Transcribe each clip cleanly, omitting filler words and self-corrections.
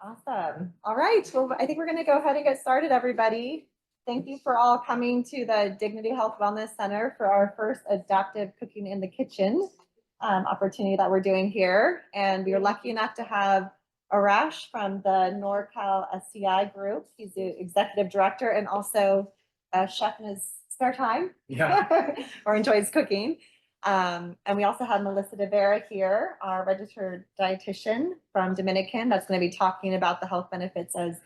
Awesome. All right. Well, I think we're going to go ahead and get started, everybody. Thank you for all coming to the Dignity Health Wellness Center for our first adaptive cooking in the kitchen opportunity that we're doing here. And we are lucky enough to have Arash from the NorCal STI group. He's the executive director and also a chef in his spare time. Yeah. Or enjoys cooking. And we also have Melissa De Vera here, our registered dietitian from Dominican, that's going to be talking about the health benefits as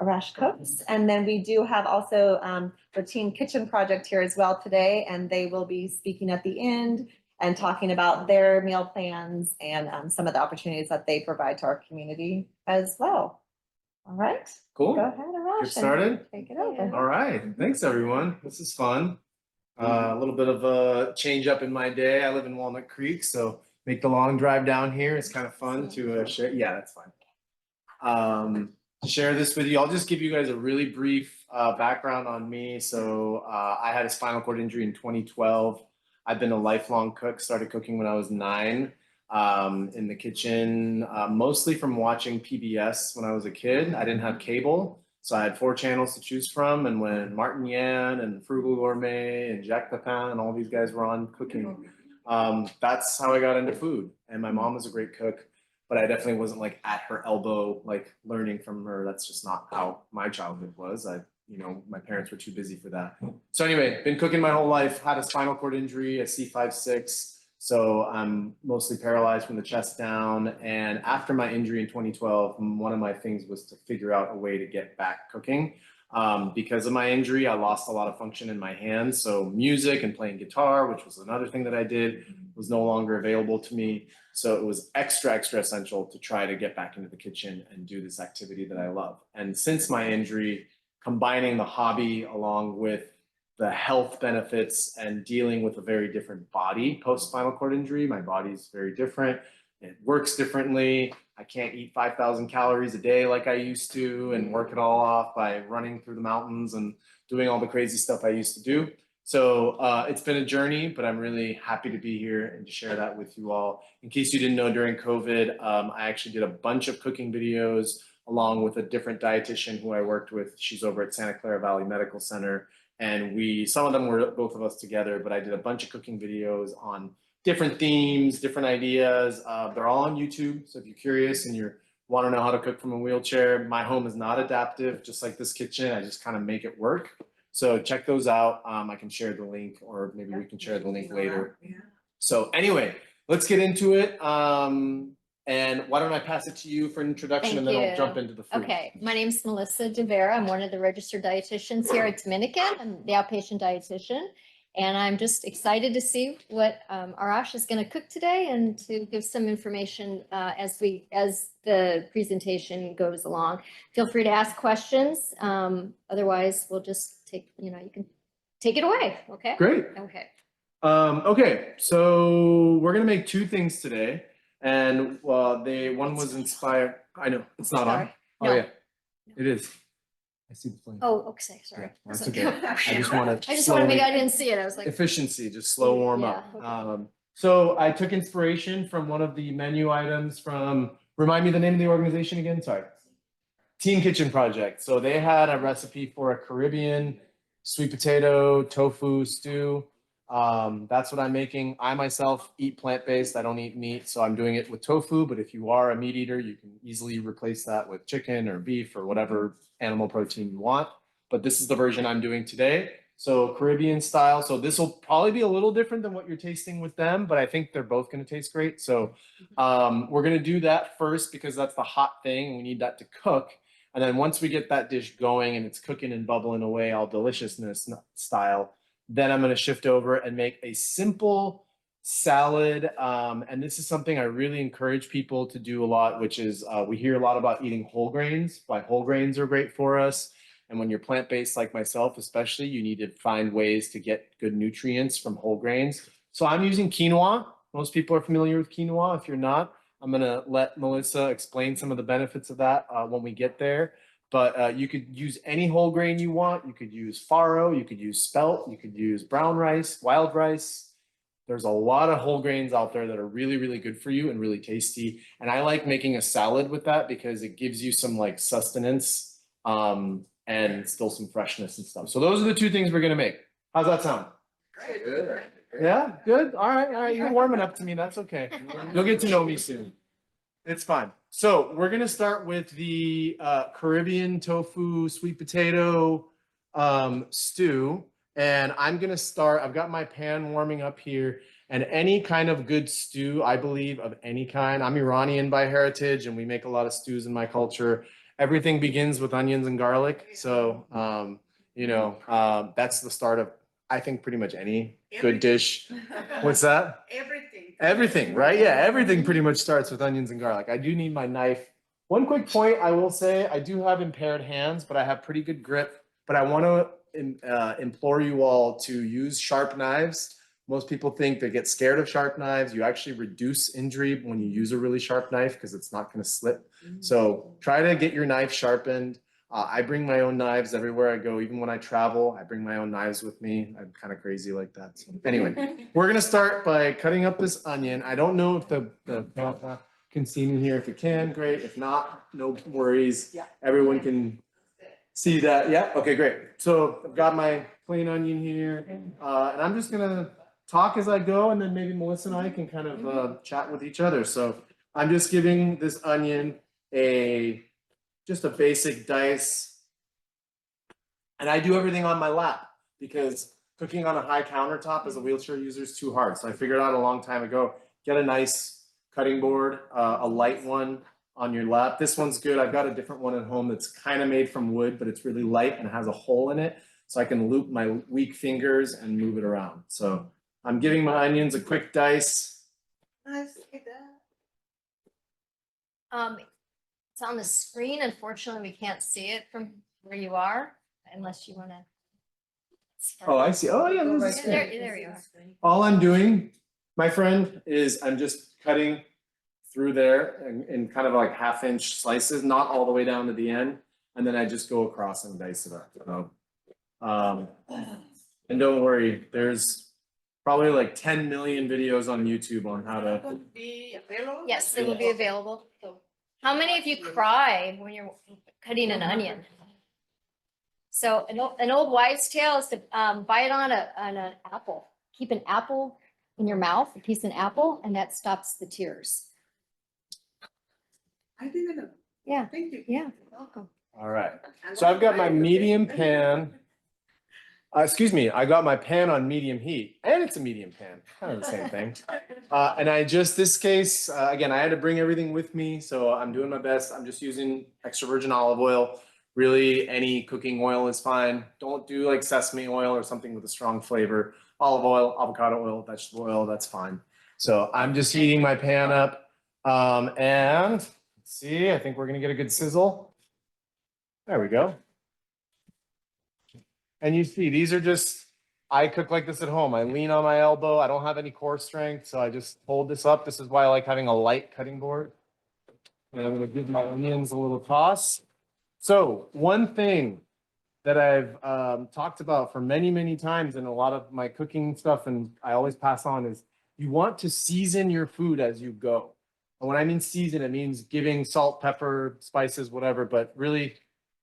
Arash cooks. And then we do have also the Teen Kitchen Project here as well today, and they will be speaking at the end and talking about their meal plans and some of the opportunities that they provide to our community as well. All right. Cool. Go ahead, Arash. Get started. Take it over. All right. Thanks, everyone. This is fun. A little bit of a change up in my day. I live in Walnut Creek, so make the long drive down here. It's kind of fun to share. Yeah, that's fine. Share this with you. I'll just give you guys a really brief background on me. So I had a spinal cord injury in 2012. I've been a lifelong cook, started cooking when I was 9 in the kitchen, mostly from watching PBS when I was a kid. I didn't have cable. So I had 4 channels to choose from, and when Martin Yan and Frugal Gourmet and Jacques Pepin and all these guys were on cooking, that's how I got into food. And my mom was a great cook, but I definitely wasn't like at her elbow, like learning from her. That's just not how my childhood was. My parents were too busy for that. So anyway, been cooking my whole life, had a spinal cord injury, a C5-6. So I'm mostly paralyzed from the chest down. And after my injury in 2012, one of my things was to figure out a way to get back cooking. Because of my injury, I lost a lot of function in my hands. So music and playing guitar, which was another thing that I did, was no longer available to me. So it was extra essential to try to get back into the kitchen and do this activity that I love. And since my injury, combining the hobby along with the health benefits and dealing with a very different body post-spinal cord injury. My body's very different. It works differently. I can't eat 5,000 calories a day like I used to and work it all off by running through the mountains and doing all the crazy stuff I used to do. So it's been a journey, but I'm really happy to be here and to share that with you all. In case you didn't know, during COVID, I actually did a bunch of cooking videos along with a different dietitian who I worked with. She's over at Santa Clara Valley Medical Center. And some of them were both of us together, but I did a bunch of cooking videos on different themes, different ideas. They're all on YouTube. So if you're curious and you want to know how to cook from a wheelchair, my home is not adaptive, just like this kitchen. I just kind of make it work. So check those out. I can share the link, or maybe we can share the link later. So anyway, let's get into it. And why don't I pass it to you for an introduction, and then I'll jump into the food. Okay, my name is Melissa De Vera. I'm one of the registered dietitians here at Dominican. I'm the outpatient dietitian, and I'm just excited to see what Arash is going to cook today and to give some information as the presentation goes along. Feel free to ask questions. Otherwise, we'll just you can take it away. Okay. Great. Okay. Okay, so we're going to make 2 things today. And one was inspired. I know it's not on. Oh no. Yeah, it is. I see the flame. Oh, okay, sorry. Yeah, that's okay. I just want to make. I didn't see it. I was like efficiency, just slow warm up. Okay. So I took inspiration from one of the menu items from. Remind me the name of the organization again. Sorry, Teen Kitchen Project. So they had a recipe for a Caribbean sweet potato tofu stew. That's what I'm making. I myself eat plant-based. I don't eat meat, so I'm doing it with tofu. But if you are a meat eater, you can easily replace that with chicken or beef or whatever animal protein you want. But this is the version I'm doing today. So Caribbean style. So this will probably be a little different than what you're tasting with them, but I think they're both going to taste great. So we're going to do that first because that's the hot thing. We need that to cook. And then once we get that dish going and it's cooking and bubbling away all deliciousness style, then I'm going to shift over and make a simple salad. And this is something I really encourage people to do a lot, which is we hear a lot about eating whole grains. Why whole grains are great for us. And when you're plant-based like myself, especially, you need to find ways to get good nutrients from whole grains. So I'm using quinoa. Most people are familiar with quinoa. If you're not, I'm going to let Melissa explain some of the benefits of that when we get there. But you could use any whole grain you want. You could use farro, you could use spelt, you could use brown rice, wild rice. There's a lot of whole grains out there that are really, really good for you and really tasty. And I like making a salad with that because it gives you some like sustenance, and still some freshness and stuff. So those are the two things we're gonna make. How's that sound? Good. Yeah, good. All right. You're warming up to me. That's okay. You'll get to know me soon. It's fine. So we're gonna start with the Caribbean tofu sweet potato stew. And I'm gonna start, I've got my pan warming up here. And any kind of good stew, I believe, of any kind. I'm Iranian by heritage, and we make a lot of stews in my culture. Everything begins with onions and garlic. So that's the start of, I think, pretty much any good dish. What's that? Everything. Everything, right? Yeah, everything pretty much starts with onions and garlic. I do need my knife. One quick point I will say, I do have impaired hands, but I have pretty good grip. But I want to implore you all to use sharp knives. Most people think they get scared of sharp knives. You actually reduce injury when you use a really sharp knife because it's not going to slip. So try to get your knife sharpened. I bring my own knives everywhere I go. Even when I travel, I bring my own knives with me. I'm kind of crazy like that. So anyway, we're going to start by cutting up this onion. I don't know if the camera can see me here. If it can, great. If not, no worries. Everyone can see that. Yeah. Okay, great. So I've got my plain onion here, and I'm just going to talk as I go, and then maybe Melissa and I can kind of chat with each other. So I'm just giving this onion just a basic dice. And I do everything on my lap because cooking on a high countertop as a wheelchair user is too hard. So I figured out a long time ago, get a nice cutting board, a light one on your lap. This one's good. I've got a different one at home that's kind of made from wood, but it's really light and has a hole in it. So I can loop my weak fingers and move it around. So I'm giving my onions a quick dice. It's on the screen. Unfortunately, we can't see it from where you are unless you want to. Oh, I see. Oh, yeah. There's a screen. There you are. All I'm doing, my friend, is I'm just cutting through there in kind of like 1/2-inch slices, not all the way down to the end. And then I just go across and dice it up. So, and don't worry, there's probably like 10 million videos on YouTube on how to. Yes, it will be available. How many of you cry when you're cutting an onion? So an old wives' tale is to bite on an apple. Keep an apple in your mouth, a piece of an apple, and that stops the tears. I didn't know. Yeah, Thank you. yeah, welcome. All right. So I've got my medium pan. Excuse me, I got my pan on medium heat, and it's a medium pan, kind of the same thing. And this case, again, I had to bring everything with me, so I'm doing my best. I'm just using extra virgin olive oil. Really, any cooking oil is fine. Don't do like sesame oil or something with a strong flavor. Olive oil, avocado oil, vegetable oil, that's fine. So I'm just heating my pan up. And let's see, I think we're gonna get a good sizzle. There we go. And you see, these are just, I cook like this at home. I lean on my elbow. I don't have any core strength, so I just hold this up. This is why I like having a light cutting board. And I'm gonna give my onions a little toss. So one thing that I've talked about for many, many times in a lot of my cooking stuff, and I always pass on, is you want to season your food as you go. And when I mean season, it means giving salt, pepper, spices, whatever, but really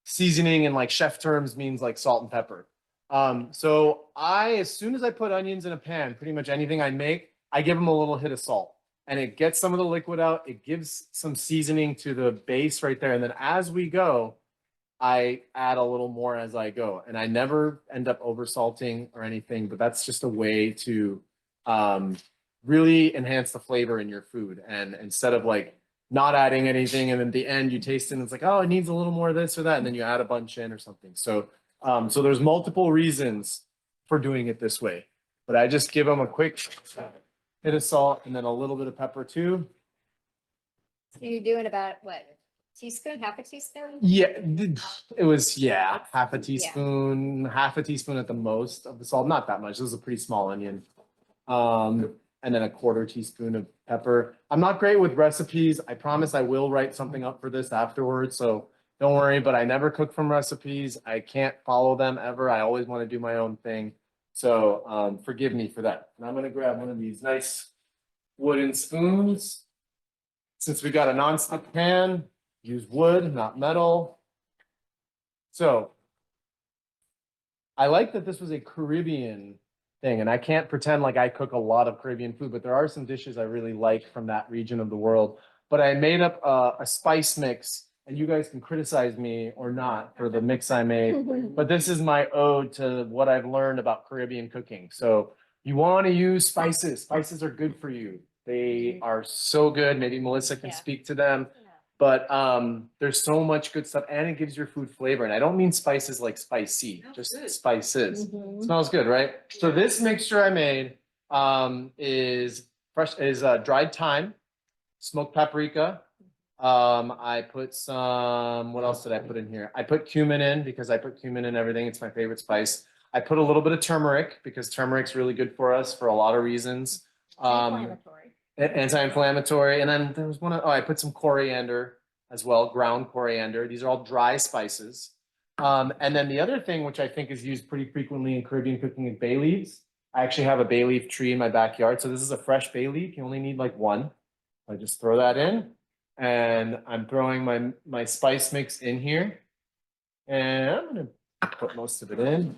seasoning in like chef terms means like salt and pepper. So as soon as I put onions in a pan, pretty much anything I make, I give them a little hit of salt. And it gets some of the liquid out. It gives some seasoning to the base right there. And then as we go, I add a little more as I go. And I never end up over salting or anything, but that's just a way to really enhance the flavor in your food. And instead of like not adding anything, and then at the end you taste it and it's like, oh, it needs a little more of this or that, and then you add a bunch in or something. So so there's multiple reasons for doing it this way, but I just give them a quick hit of salt and then a little bit of pepper too. So you're doing about what? Teaspoon, half a teaspoon? Yeah, it was, half a teaspoon, half a teaspoon at the most of the salt, not that much. This is a pretty small onion. And then a 1/4 teaspoon of pepper. I'm not great with recipes. I promise I will write something up for this afterwards. So don't worry, but I never cook from recipes. I can't follow them ever. I always want to do my own thing. So forgive me for that. And I'm gonna grab one of these nice wooden spoons. Since we got a nonstick pan, use wood, not metal. So I like that this was a Caribbean thing, and I can't pretend like I cook a lot of Caribbean food, but there are some dishes I really like from that region of the world. But I made up a spice mix, and you guys can criticize me or not for the mix I made. But this is my ode to what I've learned about Caribbean cooking. So you want to use spices. Spices are good for you. They are so good. Maybe Melissa can Yeah. speak to them. But there's so much good stuff, and it gives your food flavor. And I don't mean spices like spicy, just spices. Mhm. Smells good, right? So this mixture I made is dried thyme, smoked paprika. I put some, what else did I put in here? I put cumin in because I put cumin in everything. It's my favorite spice. I put a little bit of turmeric because turmeric's really good for us for a lot of reasons. Anti-inflammatory. Anti-inflammatory. And then there was I put some coriander as well, ground coriander. These are all dry spices. And then the other thing, which I think is used pretty frequently in Caribbean cooking, is bay leaves. I actually have a bay leaf tree in my backyard. So this is a fresh bay leaf. You only need like one. I just throw that in, and I'm throwing my spice mix in here. And I'm gonna put most of it in.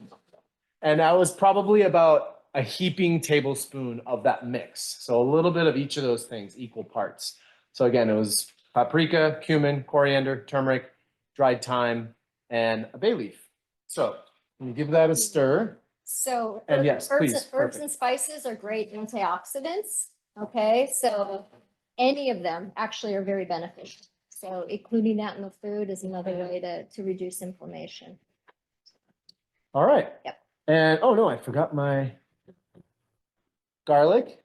And that was probably about a heaping tablespoon of that mix. So a little bit of each of those things, equal parts. So again, it was paprika, cumin, coriander, turmeric, dried thyme, and a bay leaf. So you give that a stir. So And yes, please, herbs perfect. and spices are great antioxidants. Okay, so any of them actually are very beneficial. So including that in the food is another way to reduce inflammation. All right. Yep. And oh no, I forgot my garlic.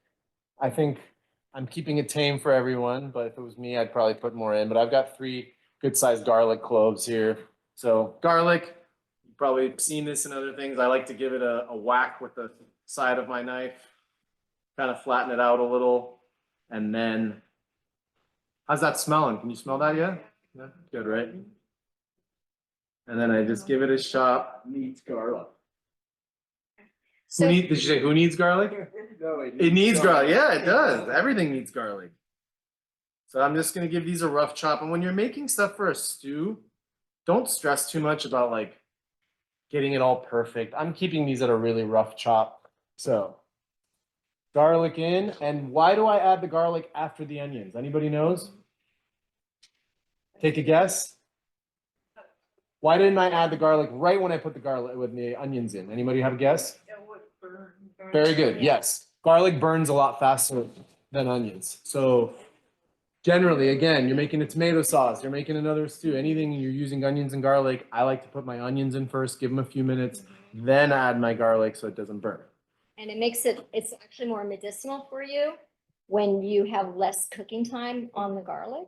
I think I'm keeping it tame for everyone, but if it was me, I'd probably put more in. But I've got 3 good-sized garlic cloves here. So garlic, you've probably seen this in other things. I like to give it a whack with the side of my knife, kind of flatten it out a little, and then how's that smelling? Can you smell that yet? Yeah, good, right? And then I just give it a shot. Needs garlic. So Did you say who needs garlic? It needs garlic. Yeah, it does. Everything needs garlic. So I'm just gonna give these a rough chop. And when you're making stuff for a stew, don't stress too much about like getting it all perfect. I'm keeping these at a really rough chop. So garlic in. And why do I add the garlic after the onions? Anybody knows? Take a guess. Why didn't I add the garlic right when I put the garlic with the onions in? Anybody have a guess? Very good. Yes. Garlic burns a lot faster than onions. So generally, again, you're making a tomato sauce, you're making another stew, anything you're using onions and garlic. I like to put my onions in first, give them a few minutes, then add my garlic so it doesn't burn. and it's actually more medicinal for you when you have less cooking time on the garlic.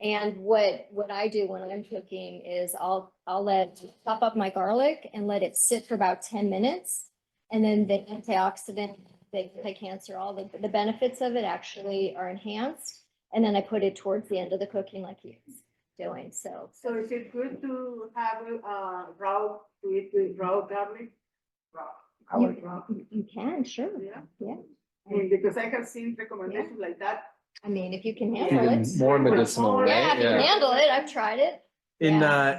And what I do when I'm cooking is I'll chop up my garlic and let it sit for about 10 minutes. And then the antioxidant, the anti-cancer, all the benefits of it actually are enhanced. And then I put it towards the end of the cooking like he was doing, so. So is it good to have to eat with raw garlic? You can, sure, Yeah. yeah. I mean, because I have seen recommendations like that. I mean, if you can handle Even it. more medicinal, right? Yeah, if you can handle it, I've tried it. In Yeah.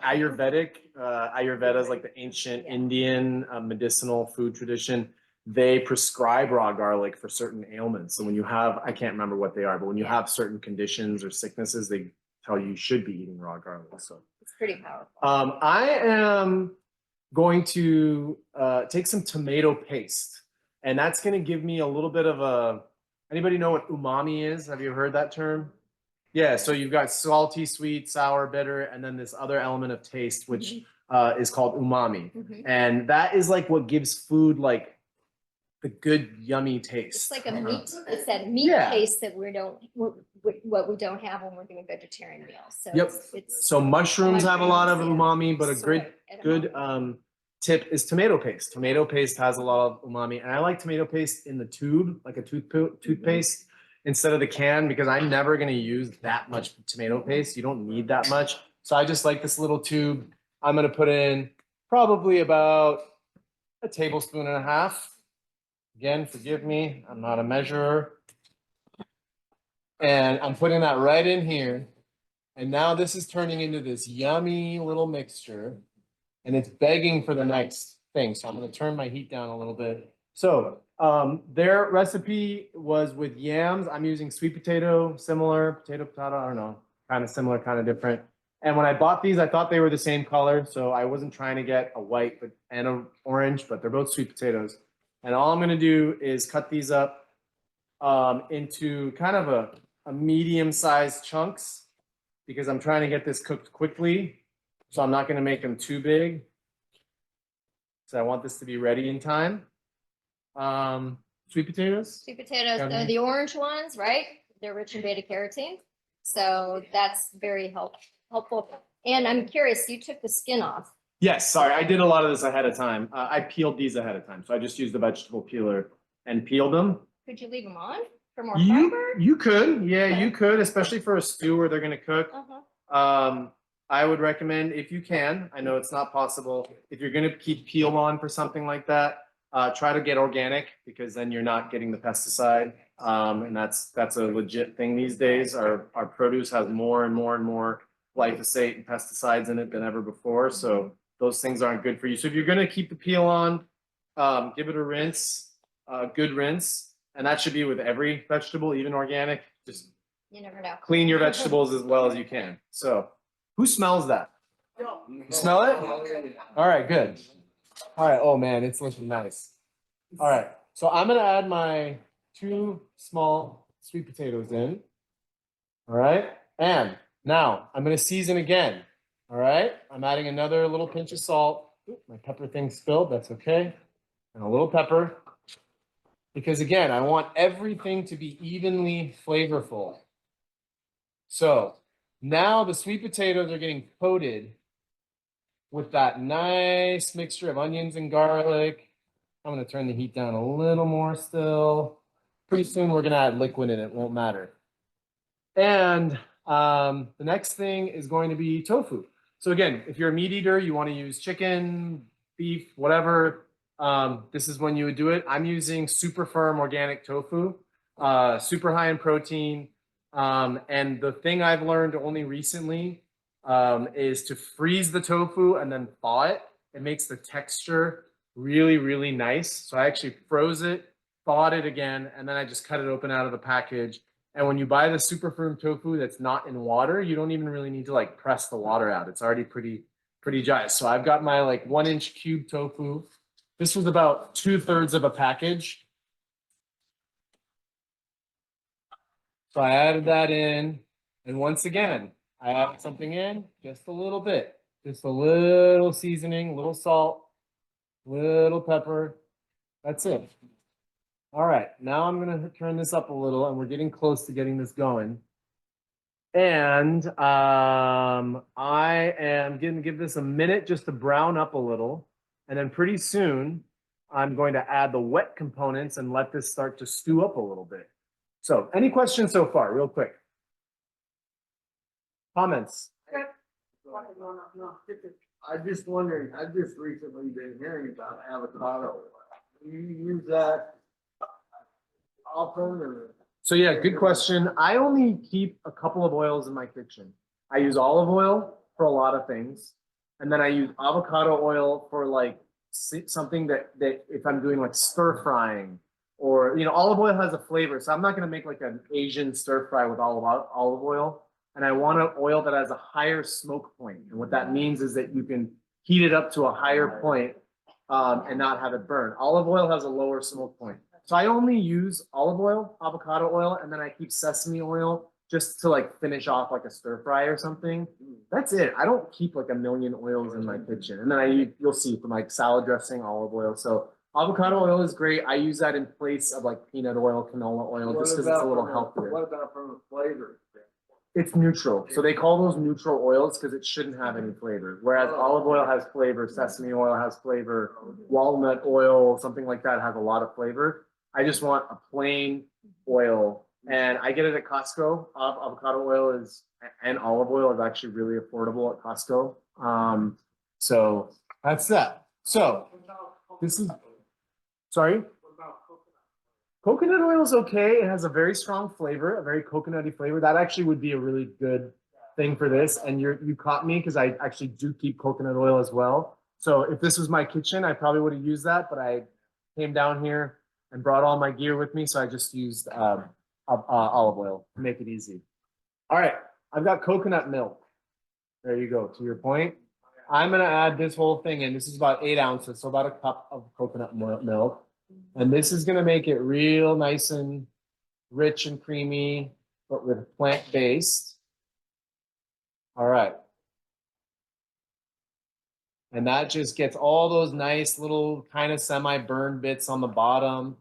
Ayurvedic, Ayurveda is like the ancient Yeah. Indian medicinal food tradition. They prescribe raw garlic for certain ailments. So when you have, I can't remember what they are, but when you Yeah. have certain conditions or sicknesses, they tell you should be eating raw garlic. So It's pretty powerful. I am going to take some tomato paste, and that's going to give me a little bit of a. Anybody know what umami is? Have you heard that term? Yeah, so you've got salty, sweet, sour, bitter, and then this other element of taste, which is called umami. Mhm. And that is like what gives food like the good, yummy taste. It's like a meat, it's that meat Yeah. taste that what we don't have when we're doing vegetarian meals. So Yep. it's. So mushrooms have a lot of Yeah. umami, but a Soy, good tip is tomato paste. Tomato paste has a lot of umami, and I like tomato paste in the tube, like a toothpaste, instead of the can, because I'm never going to use that much tomato paste. You don't need that much. So I just like this little tube. I'm going to put in probably about a tablespoon and a half. Again, forgive me, I'm not a measurer. And I'm putting that right in here. And now this is turning into this yummy little mixture. And it's begging for the next thing. So I'm going to turn my heat down a little bit. So their recipe was with yams. I'm using sweet potato, similar, potato, I don't know, kind of similar, kind of different. And when I bought these, I thought they were the same color. So I wasn't trying to get a white and an orange, but they're both sweet potatoes. And all I'm going to do is cut these up into kind of a medium-sized chunks because I'm trying to get this cooked quickly. So I'm not going to make them too big. So I want this to be ready in time. Sweet potatoes. Sweet potatoes, Got they're me. the orange ones, right? They're rich in beta carotene. So that's very helpful. And I'm curious, you took the skin off. Yes, sorry, I did a lot of this ahead of time. I peeled these ahead of time. So I just used the vegetable peeler and peeled them. Could you leave them on for more fiber? You could, yeah, you could, especially for a stew where they're going to cook. Uh-huh. I would recommend if you can, I know it's not possible, if you're going to keep peel on for something like that, try to get organic because then you're not getting the pesticide. And that's a legit thing these days. Our produce has more and more and more glyphosate and pesticides in it than ever before. So those things aren't good for you. So if you're going to keep the peel on, give it a rinse, a good rinse. And that should be with every vegetable, even organic. Just You never know. clean your vegetables as well as you can. So who smells that? You smell it? All right, good. All right. Oh man, it's looking nice. All right. So I'm gonna add my 2 small sweet potatoes in. All right. And now I'm gonna season again. All right. I'm adding another little pinch of salt. Oop, my pepper thing spilled. That's okay. And a little pepper. Because again, I want everything to be evenly flavorful. So now the sweet potatoes are getting coated with that nice mixture of onions and garlic. I'm going to turn the heat down a little more still. Pretty soon we're going to add liquid in it. It won't matter. And the next thing is going to be tofu. So again, if you're a meat eater, you want to use chicken, beef, whatever. This is when you would do it. I'm using super firm organic tofu, super high in protein. And the thing I've learned only recently is to freeze the tofu and then thaw it. It makes the texture really, really nice. So I actually froze it, thawed it again, and then I just cut it open out of the package. And when you buy the super firm tofu that's not in water, you don't even really need to like press the water out. It's already pretty dry. So I've got my like 1-inch cube tofu. This was about 2/3 of a package. So I added that in. And once again, I added something in, just a little bit, just a little seasoning, a little salt, little pepper. That's it. All right, now I'm gonna turn this up a little and we're getting close to getting this going. And I am gonna give this a minute just to brown up a little. And then pretty soon, I'm going to add the wet components and let this start to stew up a little bit. So any questions so far, real quick? Comments? I just wondering, I've just recently been hearing about avocado. Do you use that often or? So yeah, good question. I only keep a couple of oils in my kitchen. I use olive oil for a lot of things. And then I use avocado oil for like something that if I'm doing like stir frying or, you know, olive oil has a flavor. So I'm not going to make like an Asian stir fry with olive oil. And I want an oil that has a higher smoke point. And what that means is that you can heat it up to a higher point and not have it burn. Olive oil has a lower smoke point. So I only use olive oil, avocado oil, and then I keep sesame oil just to like finish off like a stir fry or something. That's it. I don't keep like a million oils in my kitchen. And then you'll see from like salad dressing, olive oil. So avocado oil is great. I use that in place of like peanut oil, canola oil, just because it's a little healthier. What about from the flavor? It's neutral. So they call those neutral oils because it shouldn't have any flavor. Whereas olive oil has flavor, sesame oil has flavor, walnut oil, something like that has a lot of flavor. I just want a plain oil. And I get it at Costco. Avocado oil and olive oil is actually really affordable at Costco. So that's that. So this is, sorry? What about coconut? Coconut oil is okay. It has a very strong flavor, a very coconutty flavor. That actually would be a really good thing for this. And you caught me because I actually do keep coconut oil as well. So if this was my kitchen, I probably would have used that, but I came down here and brought all my gear with me. So I just used olive oil to make it easy. All right, I've got coconut milk. There you go. To your point, I'm going to add this whole thing in. This is about 8 ounces, so about a cup of coconut milk. And this is going to make it real nice and rich and creamy, but with plant-based. All right. And that just gets all those nice little kind of semi-burned bits on the bottom.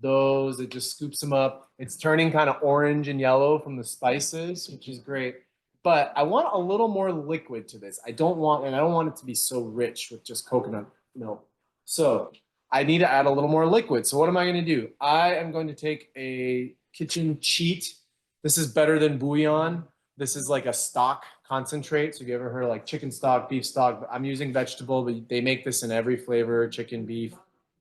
Those, it just scoops them up. It's turning kind of orange and yellow from the spices, which is great. But I want a little more liquid to this. I don't want it to be so rich with just coconut milk. So I need to add a little more liquid. So what am I going to do? I am going to take a kitchen cheat. This is better than bouillon. This is like a stock concentrate. So if you ever heard of like chicken stock, beef stock, I'm using vegetable, but they make this in every flavor, chicken, beef,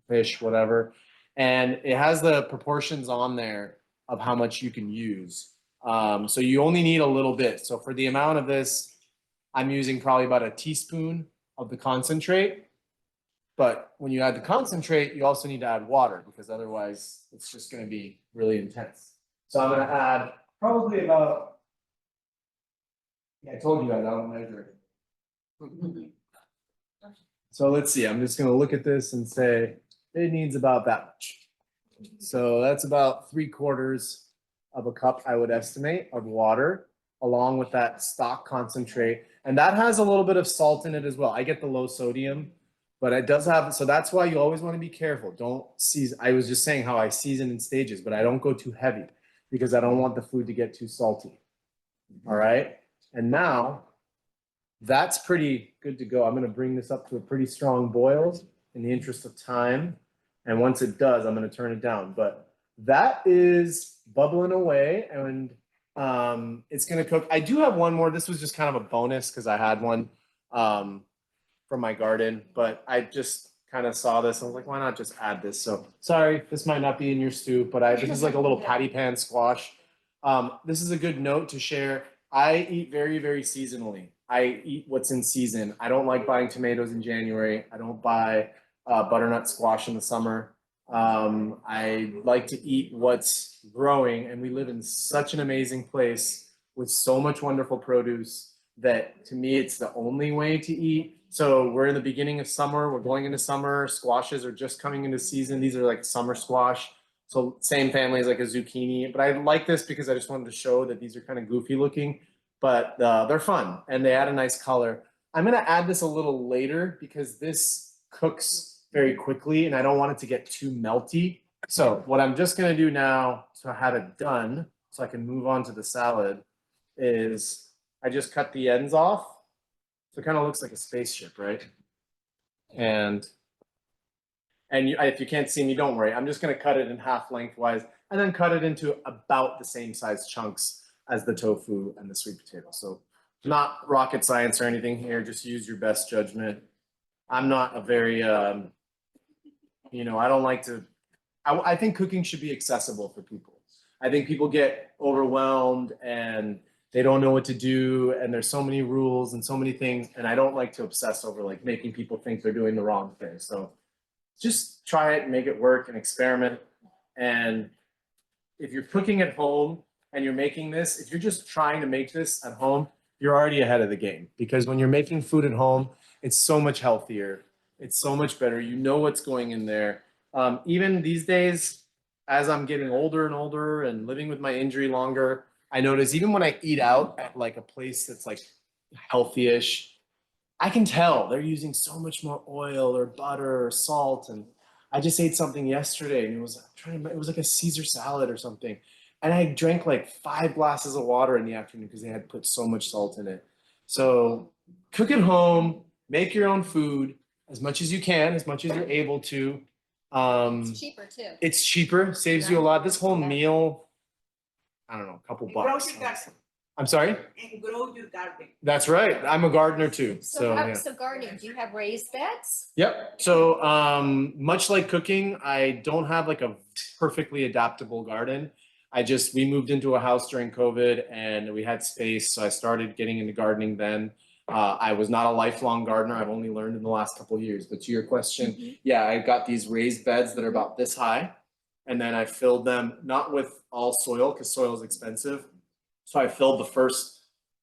fish, whatever. And it has the proportions on there of how much you can use. So you only need a little bit. So for the amount of this, I'm using probably about a teaspoon of the concentrate. But when you add the concentrate, you also need to add water because otherwise it's just going to be really intense. So I'm going to add probably about, yeah, I told you guys I don't measure it. So let's see, I'm just going to look at this and say it needs about that much. So that's about 3/4 of a cup, I would estimate, of water, along with that stock concentrate. And that has a little bit of salt in it as well. I get the low sodium, but it does have, so that's why you always want to be careful. Don't season, I was just saying how I season in stages, but I don't go too heavy because I don't want the food to get too salty. All right. And now that's pretty good to go. I'm going to bring this up to a pretty strong boil in the interest of time. And once it does, I'm going to turn it down. But that is bubbling away and it's going to cook. I do have one more. This was just kind of a bonus because I had one from my garden, but I just kind of saw this. I was like, why not just add this? So sorry, this might not be in your stew, but this is like a little patty pan squash. This is a good note to share. I eat very, very seasonally. I eat what's in season. I don't like buying tomatoes in January. I don't buy butternut squash in the summer. I like to eat what's growing, and we live in such an amazing place with so much wonderful produce that to me it's the only way to eat. So we're in the beginning of summer, we're going into summer, squashes are just coming into season. These are like summer squash. So same family as like a zucchini, but I like this because I just wanted to show that these are kind of goofy looking, but they're fun and they add a nice color. I'm gonna add this a little later because this cooks very quickly and I don't want it to get too melty. So what I'm just gonna do now to have it done so I can move on to the salad is I just cut the ends off. So it kind of looks like a spaceship, right? And if you can't see me, don't worry. I'm just going to cut it in half lengthwise and then cut it into about the same size chunks as the tofu and the sweet potato. So not rocket science or anything here. Just use your best judgment. I'm not a very, I don't like to, I think cooking should be accessible for people. I think people get overwhelmed and they don't know what to do. And there's so many rules and so many things. And I don't like to obsess over like making people think they're doing the wrong thing. So just try it and make it work and experiment. And if you're cooking at home and you're making this, if you're just trying to make this at home, you're already ahead of the game. Because when you're making food at home, it's so much healthier. It's so much better. You know what's going in there. Even these days, as I'm getting older and older and living with my injury longer, I notice even when I eat out at like a place that's like healthy-ish, I can tell they're using so much more oil or butter or salt. And I just ate something yesterday and it was like a Caesar salad or something. And I drank like 5 glasses of water in the afternoon because they had put so much salt in it. So cook at home, make your own food as much as you can, as much as you're able to. It's cheaper too. It's cheaper, saves you a lot. This whole meal, I don't know, a couple You don't bucks. think that- I'm sorry? and grow your garden. That's right. I'm a gardener too. So, yeah. So gardening, do you have raised beds? Yep. So, much like cooking, I don't have like a perfectly adaptable garden. We moved into a house during COVID and we had space. So I started getting into gardening then. I was not a lifelong gardener. I've only learned in the last couple of years. But to your question, yeah, I got these raised beds that are about this high. And then I filled them not with all soil because soil is expensive. So I filled the first,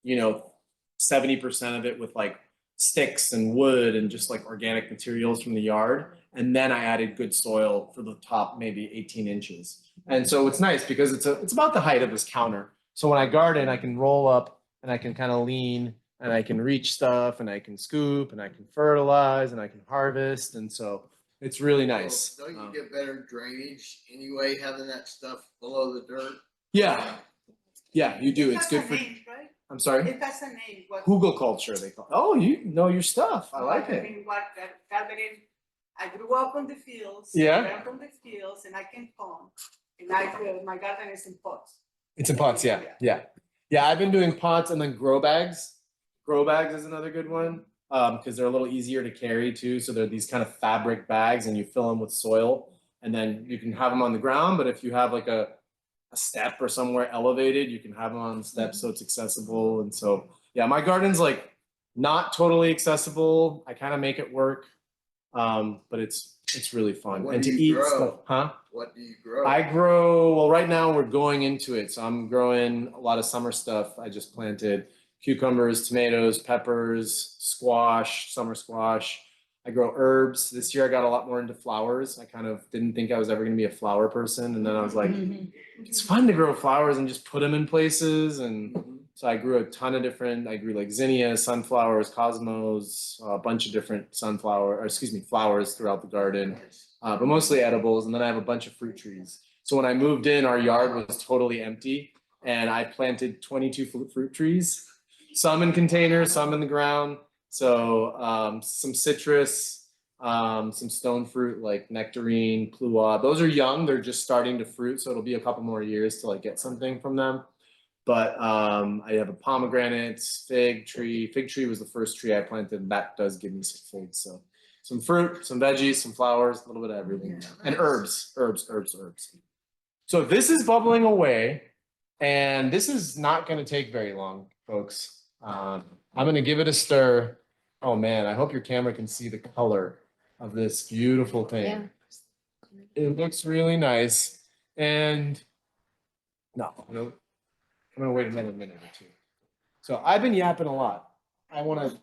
70% of it with like sticks and wood and just like organic materials from the yard. And then I added good soil for the top, maybe 18 inches. And so it's nice because it's about the height of this counter. So when I garden, I can roll up and I can kind of lean and I can reach stuff and I can scoop and I can fertilize and I can harvest. And so it's really nice. Don't you get better drainage anyway, having that stuff below the dirt? Yeah. Yeah, you do. It It's has good a for, name, right? I'm sorry, It has a name. What? hugelkultur they call it. Oh, you know your stuff. I like it. mean, what gardening, I grew up on the fields. Yeah. Learned from the fields and I came home. And my garden is in pots. It's in pots, yeah. Yeah, I've been doing pots and then grow bags. Grow bags is another good one because they're a little easier to carry too. So they're these kind of fabric bags and you fill them with soil and then you can have them on the ground. But if you have like a step or somewhere elevated, you can have them on the steps so it's accessible. And so, yeah, my garden's like not totally accessible. I kind of make it work, but it's really fun. What And do to you eat grow? stuff, huh? What do you grow? I grow, well, right now we're going into it. So I'm growing a lot of summer stuff. I just planted cucumbers, tomatoes, peppers, squash, summer squash. I grow herbs. This year I got a lot more into flowers. I kind of didn't think I was ever going to be a flower person. And then I was like, it's fun to grow flowers and just put them in places. And so I grew a ton of different, I grew like zinnias, sunflowers, cosmos, a bunch of different flowers throughout the garden, but mostly edibles. And then I have a bunch of fruit trees. So when I moved in, our yard was totally empty and I planted 22 fruit trees, some in containers, some in the ground. So some citrus, some stone fruit like nectarine, pluoa. Those are young. They're just starting to fruit. So it'll be a couple more years till I get something from them. But I have a pomegranate, fig tree. Fig tree was the first tree I planted. And that does give me some figs. So some fruit, some veggies, some flowers, a little bit of everything. And herbs. So this is bubbling away. And this is not going to take very long, folks. I'm going to give it a stir. Oh man, I hope your camera can see the color of this beautiful thing. Yeah. It looks really nice. And no, I'm gonna wait another minute or two. So I've been yapping a lot. I want to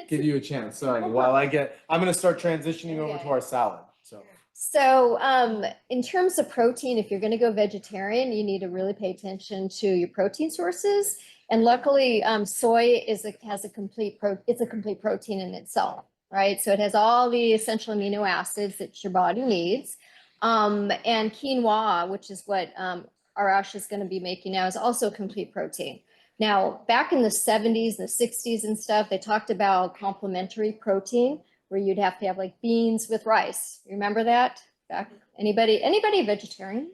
give you a chance. Sorry, I'm gonna start transitioning over to our salad. So in terms of protein, if you're going to go vegetarian, you need to really pay attention to your protein sources. And luckily, soy has a complete protein in itself, right? So it has all the essential amino acids that your body needs. And quinoa, which is what Arash is going to be making now, is also a complete protein. Now, back in the 70s, the 60s and stuff, they talked about complementary protein, where you'd have to have like beans with rice. Remember that? Back, anybody vegetarian?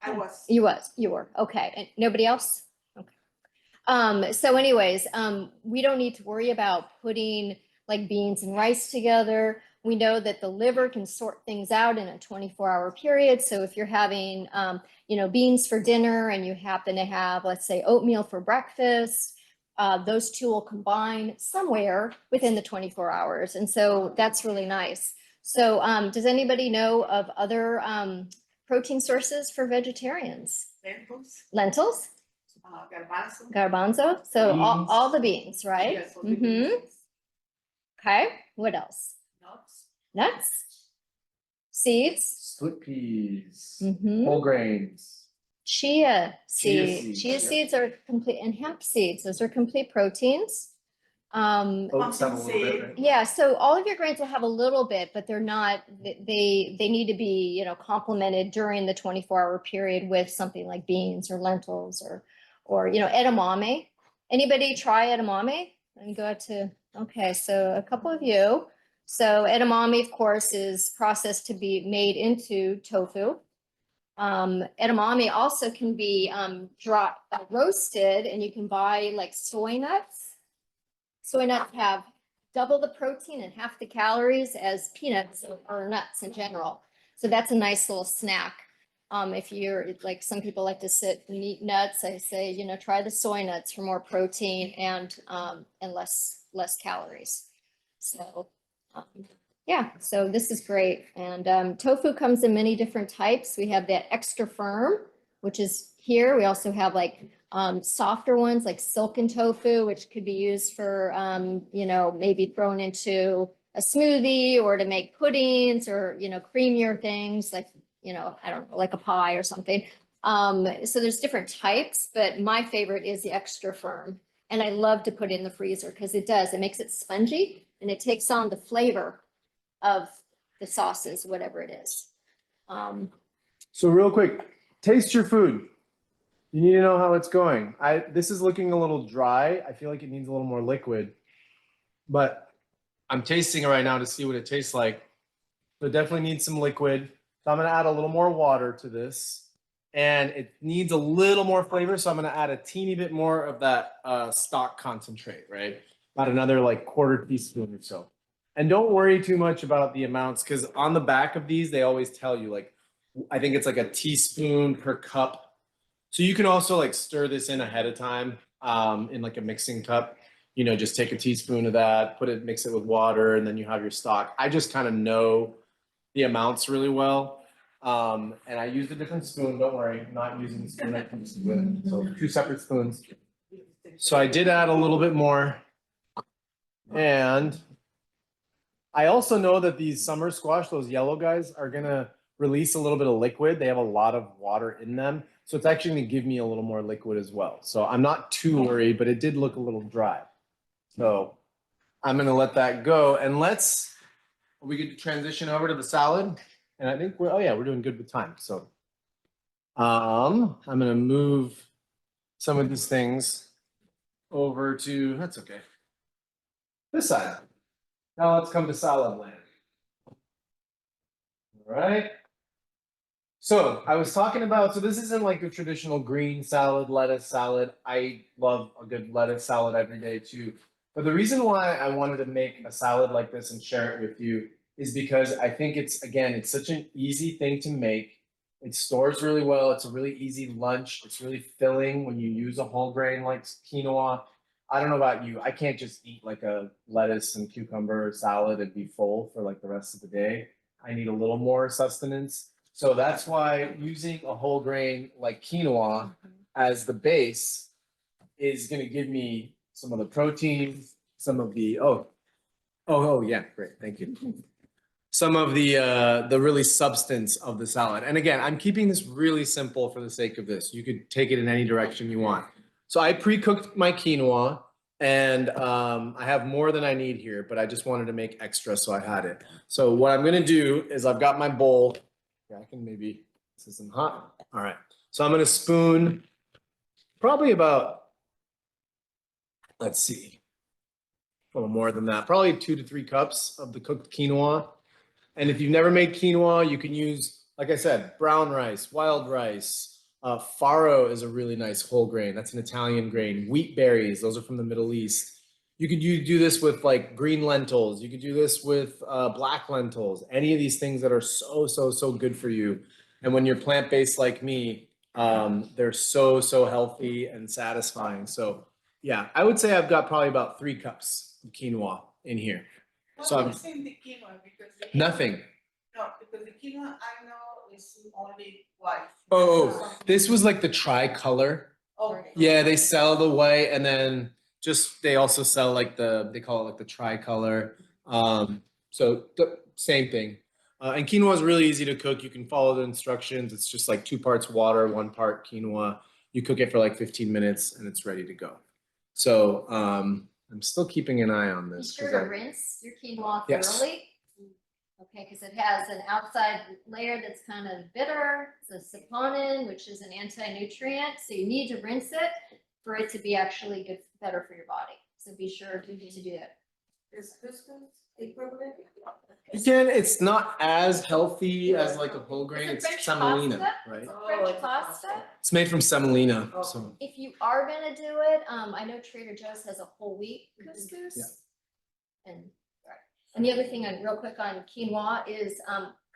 I was. You were, okay. And nobody else? Okay. So anyways, we don't need to worry about putting like beans and rice together. We know that the liver can sort things out in a 24-hour period. So if you're having, beans for dinner and you happen to have, let's say, oatmeal for breakfast, those two will combine somewhere within the 24 hours. And so that's really nice. So does anybody know of other protein sources for vegetarians? Lentils? Garbanzo. So all the beans, right? Yes, all the beans. Okay. What else? Nuts? Seeds? Split peas, Mhm. whole grains. Chia seeds, Chia yeah. seeds are complete, and hemp seeds. Those are complete proteins. Oats have a little bit, right? Yeah, so all of your grains will have a little bit, but they're not, they need to be, complemented during the 24-hour period with something like beans or lentils or edamame. Anybody try edamame? And go out to, okay, so a couple of you. So edamame, of course, is processed to be made into tofu. edamame also can be roasted, and you can buy like soy nuts. Soy nuts have double the protein and half the calories as peanuts or nuts in general. So that's a nice little snack. If you're like, some people like to sit and eat nuts, I say, you know, try the soy nuts for more protein and less calories. So, yeah, so this is great. And tofu comes in many different types. We have that extra firm, which is here. We also have like softer ones like silken tofu, which could be used for, you know, maybe thrown into a smoothie or to make puddings or, you know, creamier things like, you know, I don't know, like a pie or something. So there's different types, but my favorite is the extra firm. And I love to put it in the freezer because it makes it spongy and it takes on the flavor of the sauces, whatever it is. So real quick, taste your food. You need to know how it's going. This is looking a little dry. I feel like it needs a little more liquid, but I'm tasting it right now to see what it tastes like. So it definitely needs some liquid. So I'm gonna add a little more water to this, and it needs a little more flavor. So I'm gonna add a teeny bit more of that stock concentrate, right? About another like quarter teaspoon or so. And don't worry too much about the amounts, because on the back of these, they always tell you like, I think it's like a teaspoon per cup. So you can also like stir this in ahead of time in like a mixing cup. You know, just take a teaspoon of that, mix it with water, and then you have your stock. I just kind of know the amounts really well. And I used a different spoon, don't worry, I'm not using the spoon I used with. So 2 separate spoons. So I did add a little bit more. And I also know that these summer squash, those yellow guys, are gonna release a little bit of liquid. They have a lot of water in them. So it's actually gonna give me a little more liquid as well. So I'm not too worried, but it did look a little dry. So I'm gonna let that go, and we get to transition over to the salad. And I think we're doing good with time. So I'm gonna move some of these things over to, that's okay, this side. Now let's come to salad land. All right. So I was talking about, so this isn't like a traditional green salad, lettuce salad. I love a good lettuce salad every day too. But the reason why I wanted to make a salad like this and share it with you is because I think it's such an easy thing to make. It stores really well. It's a really easy lunch. It's really filling when you use a whole grain like quinoa. I don't know about you. I can't just eat like a lettuce and cucumber salad and be full for like the rest of the day. I need a little more sustenance. So that's why using a whole grain like quinoa as the base is going to give me some of the protein, some of the, yeah, great, thank you. Some of the really substance of the salad. And again, I'm keeping this really simple for the sake of this. You could take it in any direction you want. So I pre-cooked my quinoa, and I have more than I need here, but I just wanted to make extra, so I had it. So what I'm gonna do is I've got my bowl. Yeah, I can maybe, this isn't hot. All right, so I'm gonna spoon probably about, let's see, a little more than that, probably 2 to 3 cups of the cooked quinoa. And if you've never made quinoa, you can use, like I said, brown rice, wild rice. Farro is a really nice whole grain. That's an Italian grain. Wheat berries, those are from the Middle East. You could do this with like green lentils. You could do this with black lentils. Any of these things that are so good for you. And when you're plant-based like me, they're so healthy and satisfying. So yeah, I would say I've got probably about 3 cups of quinoa in here. So I'm Saying the quinoa because nothing. No, because the quinoa I know is only white. Oh, this was like the tricolor. Okay. Yeah, they sell the white, and then they also sell like they call it like the tricolor. So the same thing. And quinoa is really easy to cook. You can follow the instructions. It's just like 2 parts water, 1 part quinoa. You cook it for like 15 minutes and it's ready to go. So I'm still keeping an eye on Be this. sure to rinse your quinoa Yes. thoroughly. Okay, because it has an outside layer that's kind of bitter. It's a saponin, which is an anti-nutrient. So you need to rinse it for it to be actually better for your body. So be sure to do that. Is couscous equivalent? Again, it's not as healthy as like a whole grain, Is it it's French semolina, pasta? right? French pasta. It's made from semolina, so. If you are gonna do it, I know Trader Joe's has a whole wheat couscous. Yeah. And, right. And the other thing, real quick on quinoa is,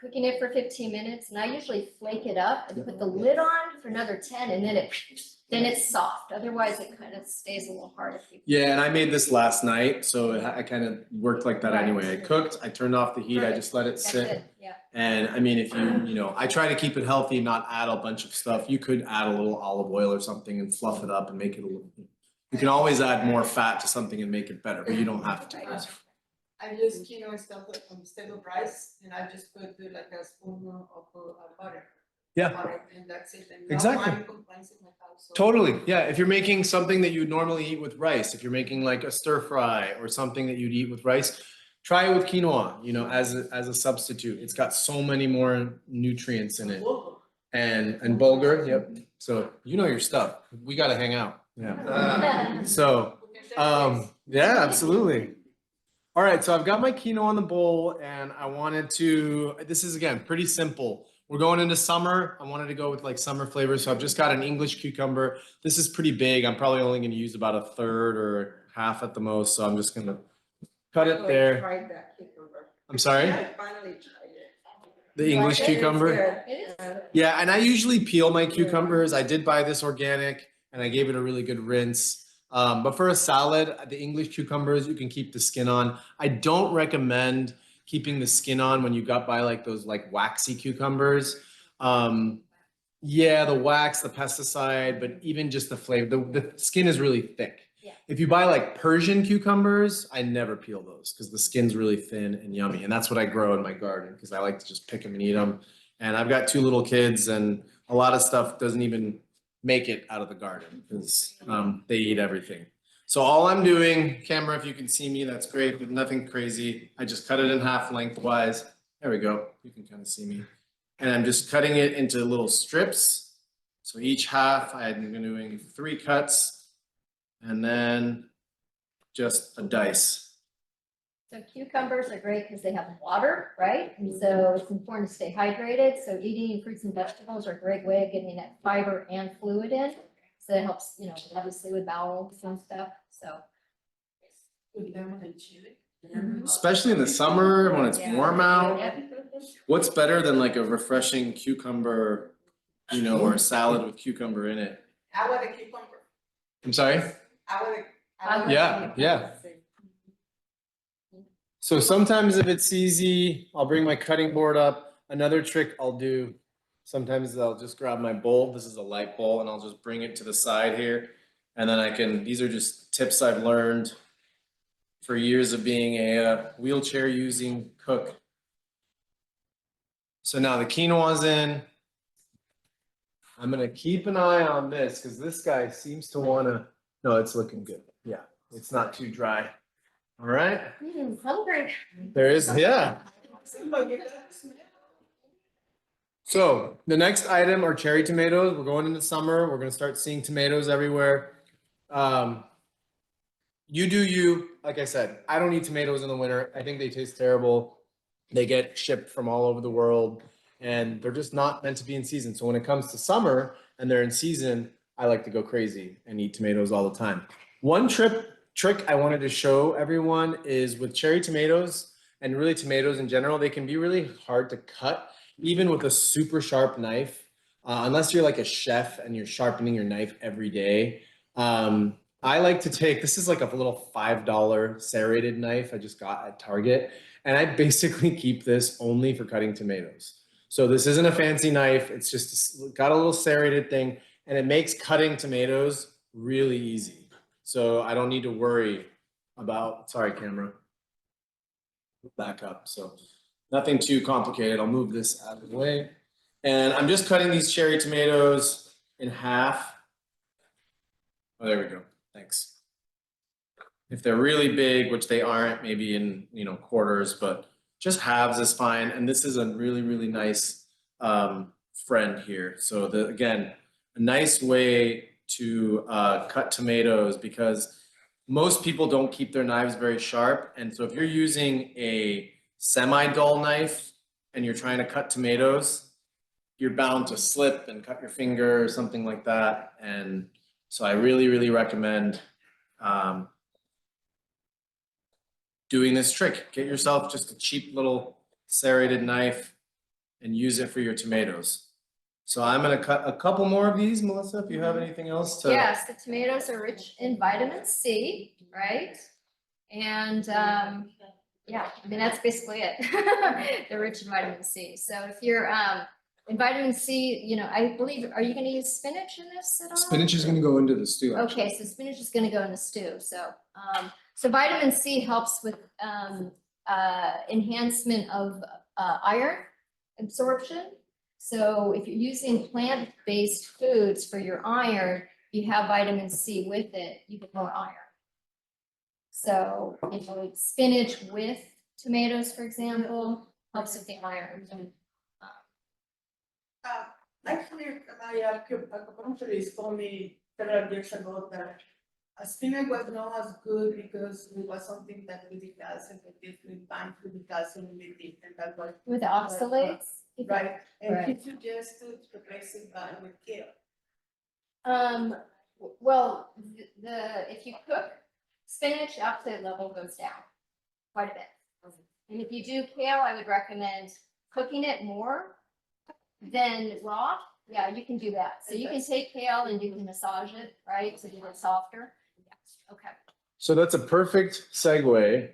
cooking it for 15 minutes, and I usually flake it up and put the lid on for another 10, and then it's soft, otherwise it kind of stays a little hard if you. Yeah, and I made this last night, so I kind of worked like that Right. anyway. I cooked, I turned off the heat, I just let it That's sit. it, yeah. And I mean, if you know, I try to keep it healthy, not add a bunch of stuff. You could add a little olive oil or something and fluff it up and make it a little. You can always add more fat to something and make it better, but you don't have to. I use quinoa instead of rice, and I just put like a spoon of butter. Yeah. Butter, and that's it. And no Exactly. one complains in my house, so- Totally, yeah, if you're making something that you'd normally eat with rice, if you're making like a stir fry or something that you'd eat with rice, try it with quinoa, you know, as a substitute. It's got so many more nutrients in it. Whoa. And bulgur, yep, so you know your stuff, we gotta hang out, yeah. So, yeah, absolutely. All right, so I've got my quinoa in the bowl and I wanted to, this is again, pretty simple. We're going into summer. I wanted to go with like summer flavors. So I've just got an English cucumber. This is pretty big. I'm probably only gonna use about a third or half at the most. So I'm just gonna cut it there. Tried that cucumber. I'm sorry, I finally tried it. the English Like it? cucumber. It is. Yeah, and I usually peel my cucumbers. I did buy this organic and I gave it a really good rinse. But for a salad, the English cucumbers, you can keep the skin on. I don't recommend keeping the skin on when you got by like those like waxy cucumbers. Yeah, the wax, the pesticide, but even just the flavor, the skin is really thick. Yeah. If you buy like Persian cucumbers, I never peel those because the skin's really thin and yummy. And that's what I grow in my garden because I like to just pick them and eat them. And I've got 2 little kids and a lot of stuff doesn't even make it out of the garden because they eat everything. So all I'm doing, camera, if you can see me, that's great, but nothing crazy. I just cut it in half lengthwise. There we go. You can kind of see me. And I'm just cutting it into little strips. So each half, I'm doing 3 cuts and then just a dice. So cucumbers are great because they have water, right? And so it's important to stay hydrated. So eating fruits and vegetables are a great way of getting that fiber and fluid in. So it helps, you know, obviously with bowels and stuff, so. With lemon and chili. Especially in the summer when it's Yeah. warm out. Yeah. What's better than like a refreshing cucumber, you know, or a salad with cucumber in it? I want a cucumber. I'm sorry? I want. Yeah, yeah. So sometimes if it's easy, I'll bring my cutting board up. Another trick I'll do, sometimes I'll just grab my bowl. This is a light bowl and I'll just bring it to the side here. And then I can, these are just tips I've learned for years of being a wheelchair using cook. So now the quinoa's in. I'm gonna keep an eye on this because this guy seems to wanna, no, it's looking good. Yeah, it's not too dry. All right, Hungry. there is, yeah. So the next item are cherry tomatoes. We're going into summer. We're gonna start seeing tomatoes everywhere. You do you, like I said, I don't eat tomatoes in the winter. I think they taste terrible. They get shipped from all over the world and they're just not meant to be in season. So when it comes to summer and they're in season, I like to go crazy and eat tomatoes all the time. One trick I wanted to show everyone is with cherry tomatoes and really tomatoes in general, they can be really hard to cut even with a super sharp knife, unless you're like a chef and you're sharpening your knife every day. I like to take, this is like a little $5 serrated knife I just got at Target. And I basically keep this only for cutting tomatoes. So this isn't a fancy knife. It's just got a little serrated thing and it makes cutting tomatoes really easy. So I don't need to worry about, sorry, camera, back up. So nothing too complicated. I'll move this out of the way. And I'm just cutting these cherry tomatoes in half. Oh, there we go. Thanks. If they're really big, which they aren't, maybe in, you know, quarters, but just halves is fine. And this is a really, really nice friend here. So again, a nice way to cut tomatoes because most people don't keep their knives very sharp. And so if you're using a semi-dull knife and you're trying to cut tomatoes, you're bound to slip and cut your finger or something like that. And so I really, really recommend doing this trick. Get yourself just a cheap little serrated knife and use it for your tomatoes. So I'm gonna cut a couple more of these, Melissa, if you have anything else to. Yes, the tomatoes are rich in vitamin C, right? And, yeah, I mean, that's basically it. They're rich in vitamin C. So if you're, in vitamin C, you know, I believe, are you gonna use spinach in this at all? Spinach is gonna go into the stew. actually. Okay, so spinach is gonna go in the stew, so vitamin C helps with, enhancement of, iron absorption. So if you're using plant-based foods for your iron, you have vitamin C with it, you get more iron. So, you know, spinach with tomatoes, for example, helps with the iron. Actually, my acupuncturist told me several years ago that spinach was not as good because it was something that with the calcium, with different bind to the calcium with it, and that was. With the oxalates. Right, and Right. he suggested replace it with kale. Well, if you cook spinach, oxalate level goes down quite a bit. And if you do kale, I would recommend cooking it more than raw. Yeah, you can do that. So you can take kale and you can massage it, right, to get it softer. Okay. So that's a perfect segue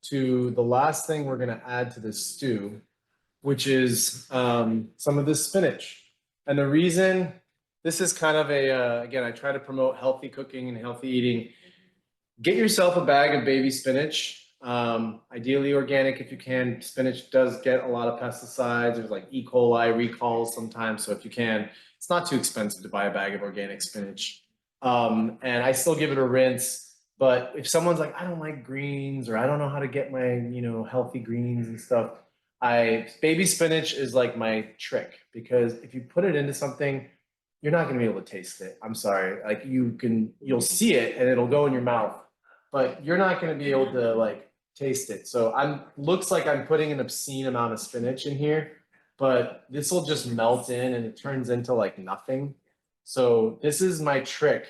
to the last thing we're gonna add to this stew, which is some of this spinach. And the reason, this is kind of again, I try to promote healthy cooking and healthy eating. Get yourself a bag of baby spinach, ideally organic if you can. Spinach does get a lot of pesticides. There's like E. coli recalls sometimes. So if you can, it's not too expensive to buy a bag of organic spinach. And I still give it a rinse. But if someone's like, I don't like greens, or I don't know how to get my, healthy greens and stuff, baby spinach is like my trick, because if you put it into something, you're not gonna be able to taste it. I'm sorry. Like you'll see it and it'll go in your mouth, but you're not gonna be able to like taste it. So looks like I'm putting an obscene amount of spinach in here, but this will just melt in and it turns into like nothing. So this is my trick.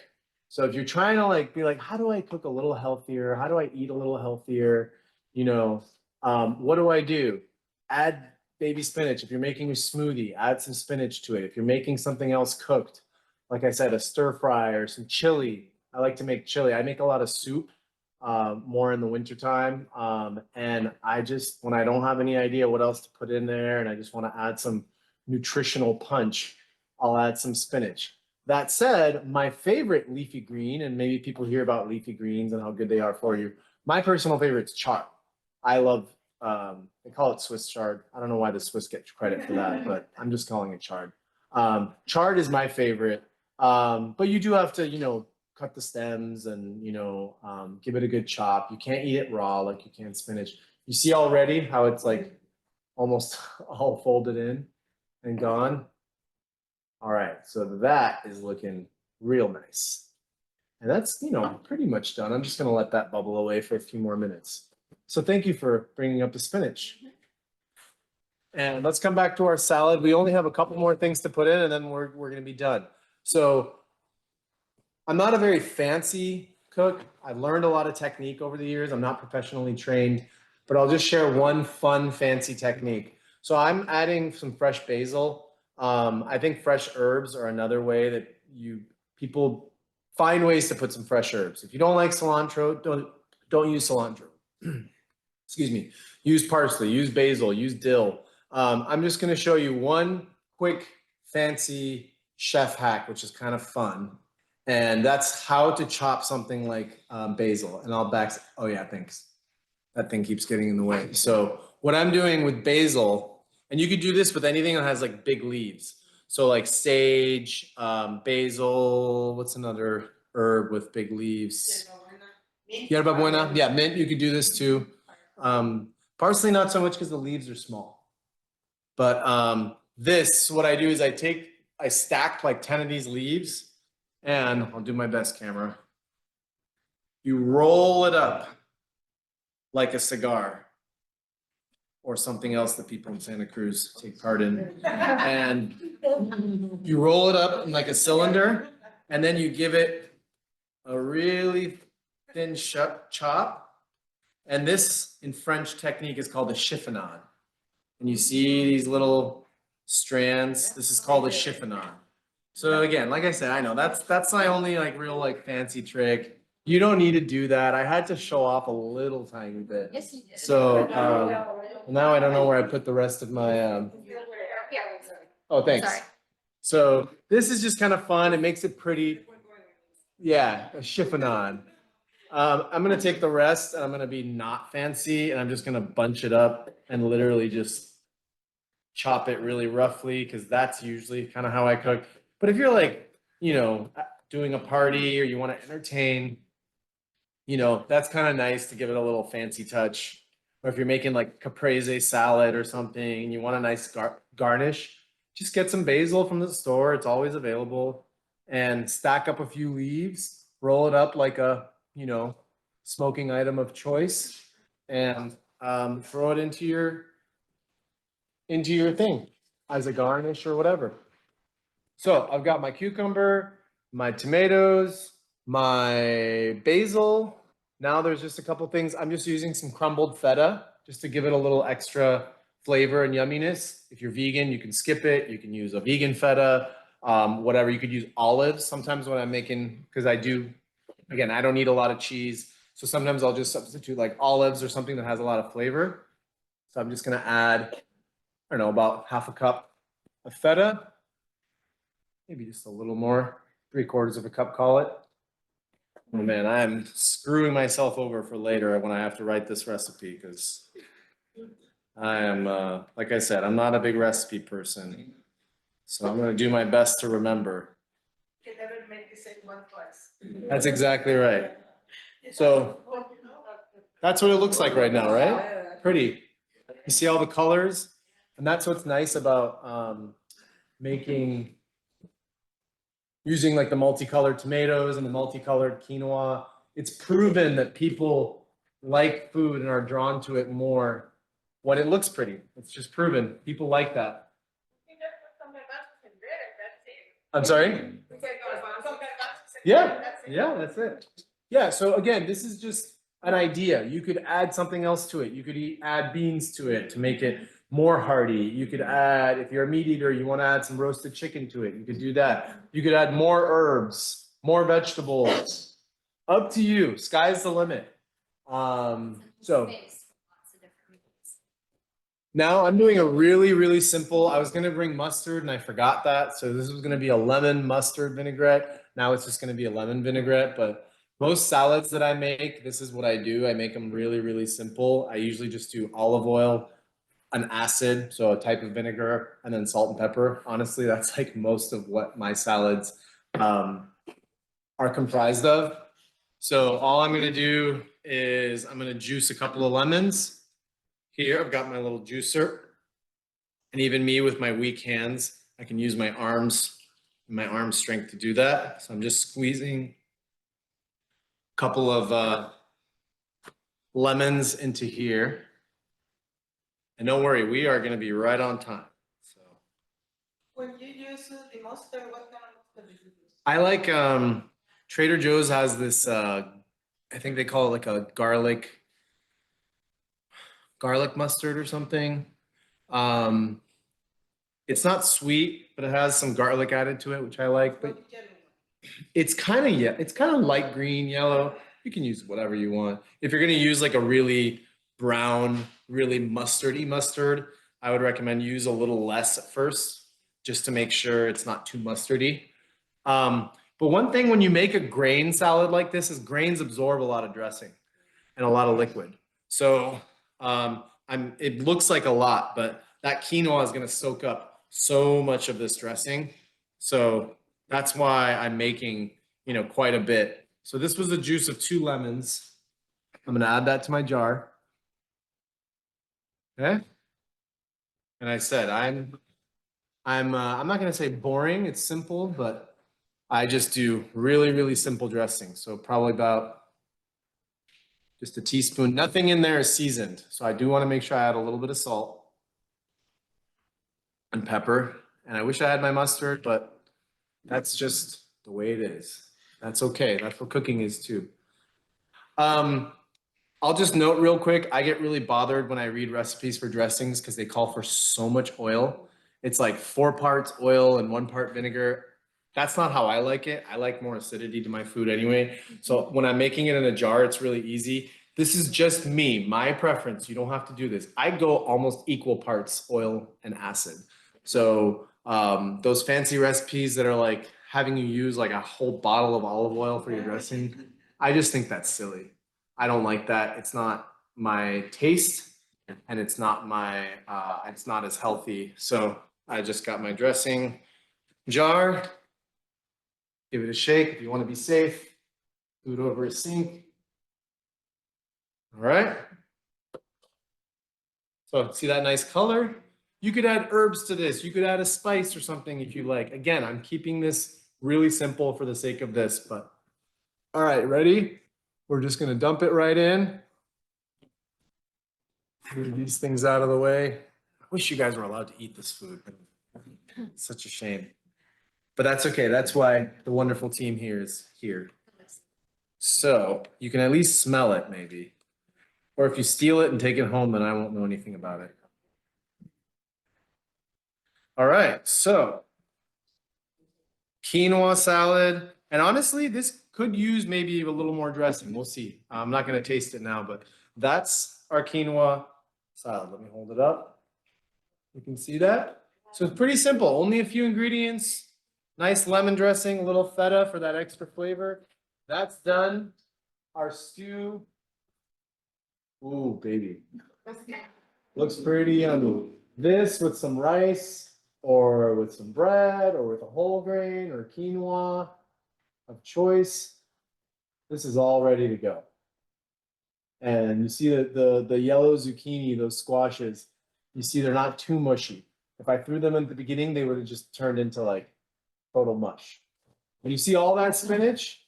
So if you're trying to like be like, how do I cook a little healthier? How do I eat a little healthier? What do I do? Add baby spinach. If you're making a smoothie, add some spinach to it. If you're making something else cooked, like I said, a stir fry or some chili. I like to make chili. I make a lot of soup, more in the wintertime. And when I don't have any idea what else to put in there and I just want to add some nutritional punch, I'll add some spinach. That said, my favorite leafy green, and maybe people hear about leafy greens and how good they are for you. My personal favorite is chard. I love, they call it Swiss chard. I don't know why the Swiss get credit for that, but I'm just calling it chard. Chard is my favorite, but you do have to, cut the stems and, give it a good chop. You can't eat it raw like you can spinach. You see already how it's like almost all folded in and gone. All right, so that is looking real nice. And that's, pretty much done. I'm just gonna let that bubble away for a few more minutes. So thank you for bringing up the spinach. And let's come back to our salad. We only have a couple more things to put in and then we're gonna be done. So I'm not a very fancy cook. I've learned a lot of technique over the years. I'm not professionally trained, but I'll just share one fun, fancy technique. So I'm adding some fresh basil. I think fresh herbs are another way that people find ways to put some fresh herbs. If you don't like cilantro, don't use cilantro. Excuse me. Use parsley, use basil, use dill. I'm just going to show you one quick fancy chef hack, which is kind of fun. And that's how to chop something like basil. And oh yeah, thanks. That thing keeps getting in the way. So what I'm doing with basil, and you could do this with anything that has like big leaves. So like sage, basil, what's another herb with big leaves? Yerba buena. Yeah, mint, you could do this too. Parsley, not so much because the leaves are small. But what I do is I stack like 10 of these leaves, and I'll do my best, camera. You roll it up like a cigar or something else that people in Santa Cruz take part in. And you roll it up in like a cylinder, and then you give it a really thin chop. And this in French technique is called a chiffonade. And you see these little strands. This is called a chiffonade. So again, like I said, I know that's my only like real like fancy trick. You don't need to do that. I had to show off a little tiny bit. Yes, you did. So now I don't know where I put the rest of my oh, thanks. Sorry. So this is just kind of fun. It makes it pretty. Yeah, a chiffonade. I'm gonna take the rest and I'm gonna be not fancy and I'm just gonna bunch it up and literally just chop it really roughly because that's usually kind of how I cook. But if you're like, you know, doing a party or you want to entertain, you know, that's kind of nice to give it a little fancy touch. Or if you're making like caprese salad or something and you want a nice garnish, just get some basil from the store. It's always available. And stack up a few leaves, roll it up like a, you know, smoking item of choice, and throw it into your thing as a garnish or whatever. So I've got my cucumber, my tomatoes, my basil. Now there's just a couple things. I'm just using some crumbled feta just to give it a little extra flavor and yumminess. If you're vegan, you can skip it. You can use a vegan feta, whatever. You could use olives. Sometimes when I'm making, because I do, again, I don't need a lot of cheese. So sometimes I'll just substitute like olives or something that has a lot of flavor. So I'm just gonna add, I don't know, about half a cup of feta. Maybe just a little more, 3/4 of a cup, call it. Oh man, I'm screwing myself over for later when I have to write this recipe because I am, like I said, I'm not a big recipe person. So I'm gonna do my best to remember. You can never make the same one twice. That's exactly right. So that's what it looks like right now, right? Pretty. You see all the colors? And that's what's nice about using like the multicolored tomatoes and the multicolored quinoa. It's proven that people like food and are drawn to it more when it looks pretty. It's just proven. People like that. I'm sorry? Yeah, that's it. Yeah, so again, this is just an idea. You could add something else to it. You could add beans to it to make it more hearty. You could add, if you're a meat eater, you want to add some roasted chicken to it. You could do that. You could add more herbs, more vegetables. Up to you. Sky's the limit. So now I'm doing a really, really simple. I was going to bring mustard and I forgot that. So this was going to be a lemon mustard vinaigrette. Now it's just going to be a lemon vinaigrette. But most salads that I make, this is what I do. I make them really, really simple. I usually just do olive oil, an acid, so a type of vinegar, and then salt and pepper. Honestly, that's like most of what my salads are comprised of. So all I'm going to do is I'm going to juice a couple of lemons. Here, I've got my little juicer. And even me with my weak hands, I can use my arms, my arm strength to do that. So I'm just squeezing a couple of lemons into here. And don't worry, we are going to be right on time. So When you use the mustard, what kind of mustard do you use? I like Trader Joe's has this I think they call it like a garlic mustard or something. It's not sweet, but it has some garlic added to it, which I like. But What yellow one? it's kind of, yeah, it's kind of light green, yellow. You can use whatever you want. If you're gonna use like a really brown, really mustardy mustard, I would recommend use a little less at first, just to make sure it's not too mustardy. But one thing when you make a grain salad like this is grains absorb a lot of dressing and a lot of liquid. So it looks like a lot, but that quinoa is gonna soak up so much of this dressing. So that's why I'm making, you know, quite a bit. So this was the juice of 2 lemons. I'm gonna add that to my jar. Okay. And I said, I'm not gonna say boring, it's simple, but I just do really, really simple dressing. So probably about Just a teaspoon. Nothing in there is seasoned. So I do want to make sure I add a little bit of salt and pepper. And I wish I had my mustard, but that's just the way it is. That's okay. That's what cooking is too. I'll just note real quick, I get really bothered when I read recipes for dressings because they call for so much oil. It's like 4 parts oil and 1 part vinegar. That's not how I like it. I like more acidity to my food anyway. So when I'm making it in a jar, it's really easy. This is just me, my preference. You don't have to do this. I go almost equal parts oil and acid. So those fancy recipes that are like having you use like a whole bottle of olive oil for your dressing, I just think that's silly. I don't like that. It's not my taste and it's not it's not as healthy. So I just got my dressing jar. Give it a shake if you want to be safe. Do it over a sink. All right. So see that nice color? You could add herbs to this. You could add a spice or something if you like. Again, I'm keeping this really simple for the sake of this, but all right, ready? We're just gonna dump it right in. Move these things out of the way. I wish you guys were allowed to eat this food. It's such a shame. But that's okay. That's why the wonderful team here is here. So you can at least smell it maybe. Or if you steal it and take it home, then I won't know anything about it. All right, so quinoa salad. And honestly, this could use maybe a little more dressing. We'll see. I'm not going to taste it now, but that's our quinoa salad. Let me hold it up. You can see that. So it's pretty simple. Only a few ingredients. Nice lemon dressing, a little feta for that extra flavor. That's done. Our stew. Ooh, baby. Looks pretty yummy. This with some rice or with some bread or with a whole grain or quinoa of choice. This is all ready to go. And you see the yellow zucchini, those squashes, you see they're not too mushy. If I threw them in the beginning, they would have just turned into like total mush. And you see all that spinach?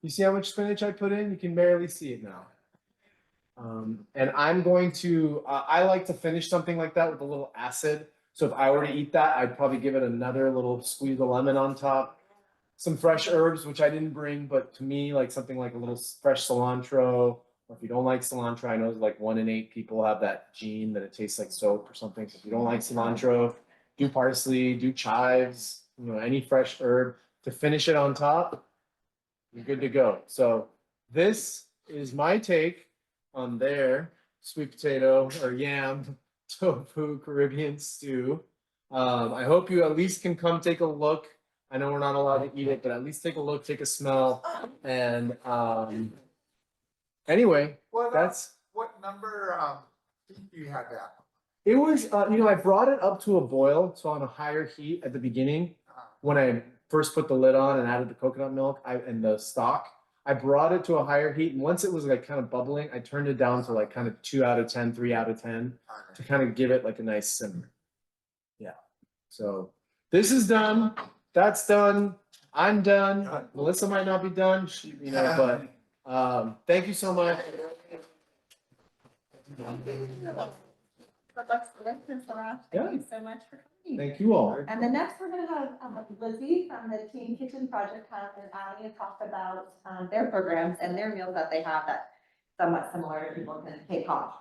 You see how much spinach I put in? You can barely see it now. And I'm going to, I like to finish something like that with a little acid. So if I were to eat that, I'd probably give it another little squeeze of lemon on top. Some fresh herbs, which I didn't bring, but to me, like something like a little fresh cilantro. Or if you don't like cilantro, I know like 1 in 8 people have that gene that it tastes like soap or something. So if you don't like cilantro, do parsley, do chives, you know, any fresh herb to finish it on top. You're good to go. So this is my take on their sweet potato or yam tofu Caribbean stew. I hope you at least can come take a look. I know we're not allowed to eat it, but at least take a look, take a smell. And anyway, that's What number you had that? it was I brought it up to a boil, so on a higher heat at the beginning when I first put the lid on and added the coconut milk and the stock. I brought it to a higher heat, and once it was like kind of bubbling, I turned it down to like kind of 2 out of 10, 3 out of 10 to kind of give it like a nice simmer. Yeah. So this is done. That's done. I'm done. Melissa might not be done, but thank you so much. Thank you so much for coming. Thank you all. And the next, we're gonna have Lizzie from the Teen Kitchen Project come and Ali to talk about their programs and their meals that they have that somewhat similar people can take off.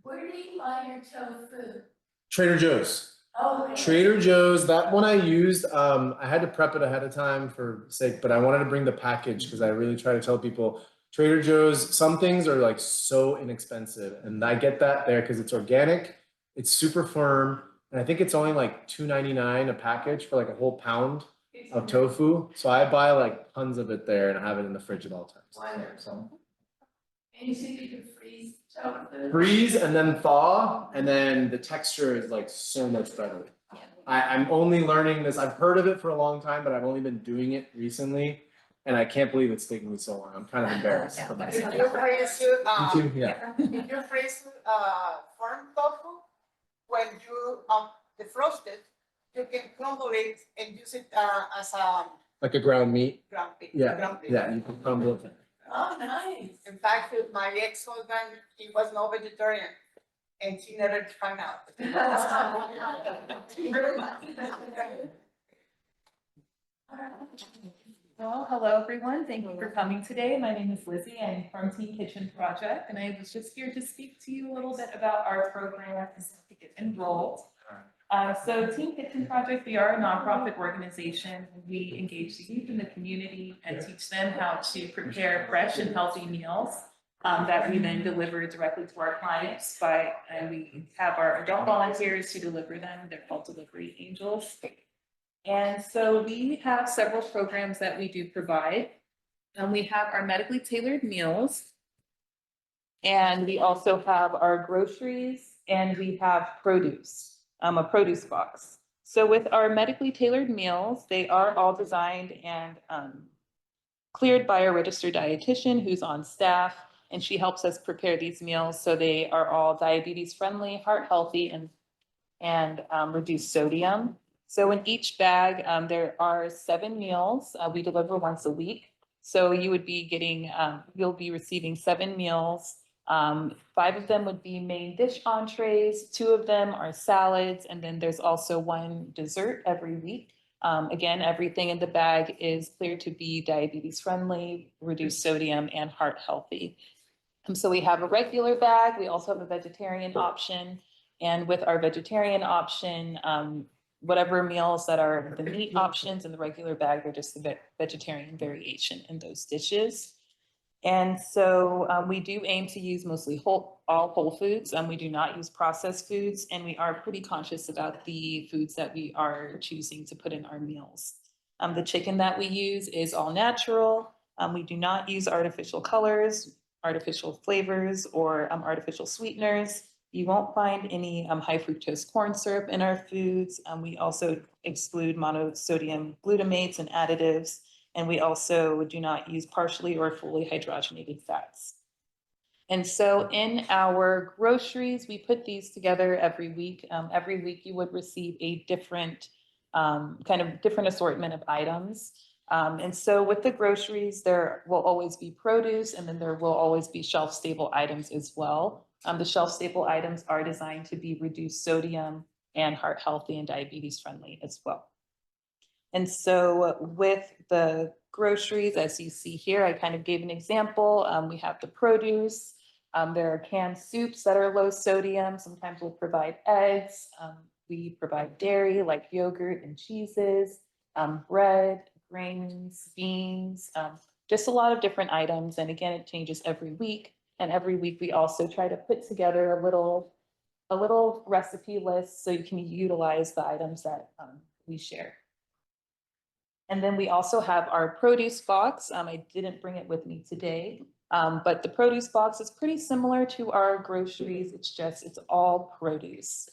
Where do you buy your tofu? Trader Joe's. Oh. Trader Joe's, that one I used, I had to prep it ahead of time for sake, but I wanted to bring the package because I really try to tell people Trader Joe's, some things are like so inexpensive, and I get that there because it's organic, it's super firm, and I think it's only like $2.99 a package for like a whole pound of tofu. So I buy like tons of it there and I have it in the fridge at all times. Wonderful. And you said you can freeze tofu? Freeze and then thaw, and then the texture is like so much better. I'm only learning this. I've heard of it for a long time, but I've only been doing it recently. And I can't believe it's taking me so long. I'm kind of embarrassed. For myself. If you freeze, You too? Yeah. if you freeze firm tofu, when you defrost it, you can crumble it and use it as a Like a ground meat. ground beef. Yeah, yeah, you can crumble it. Oh, nice. In fact, my ex-husband, he was no vegetarian and he never tried out. Well, hello, everyone. Thank you for coming today. My name is Lizzie. I'm from Teen Kitchen Project, and I was just here to speak to you a little bit about our program to get enrolled. So Teen Kitchen Project, we are a nonprofit organization. We engage the youth in the community and teach them how to prepare fresh and healthy meals that we then deliver directly to our clients and we have our adult volunteers who deliver them. They're called delivery angels. And so we have several programs that we do provide. We have our medically tailored meals. And we also have our groceries and we have produce, a produce box. So with our medically tailored meals, they are all designed and cleared by a registered dietitian who's on staff. And she helps us prepare these meals so they are all diabetes friendly, heart healthy, and reduce sodium. So in each bag, there are 7 meals. We deliver once a week. So you would be getting, you'll be receiving 7 meals. 5 of them would be main dish entrees, 2 of them are salads, and then there's also 1 dessert every week. Again, everything in the bag is cleared to be diabetes friendly, reduce sodium, and heart healthy. So we have a regular bag. We also have a vegetarian option. And with our vegetarian option, whatever meals that are the meat options in the regular bag, they're just the vegetarian variation in those dishes. And so we do aim to use mostly all whole foods. We do not use processed foods, and we are pretty conscious about the foods that we are choosing to put in our meals. The chicken that we use is all natural. We do not use artificial colors, artificial flavors, or artificial sweeteners. You won't find any high fructose corn syrup in our foods. We also exclude monosodium glutamates and additives. And we also do not use partially or fully hydrogenated fats. And so in our groceries, we put these together every week. Every week you would receive a different different assortment of items. And so with the groceries, there will always be produce, and then there will always be shelf-stable items as well. The shelf-stable items are designed to be reduced sodium and heart healthy and diabetes friendly as well. And so with the groceries, as you see here, I kind of gave an example. We have the produce. There are canned soups that are low sodium. Sometimes we'll provide eggs. We provide dairy like yogurt and cheeses, bread, grains, beans, just a lot of different items. And again, it changes every week. And every week we also try to put together a little recipe list so you can utilize the items that we share. And then we also have our produce box. I didn't bring it with me today, but the produce box is pretty similar to our groceries. It's all produce.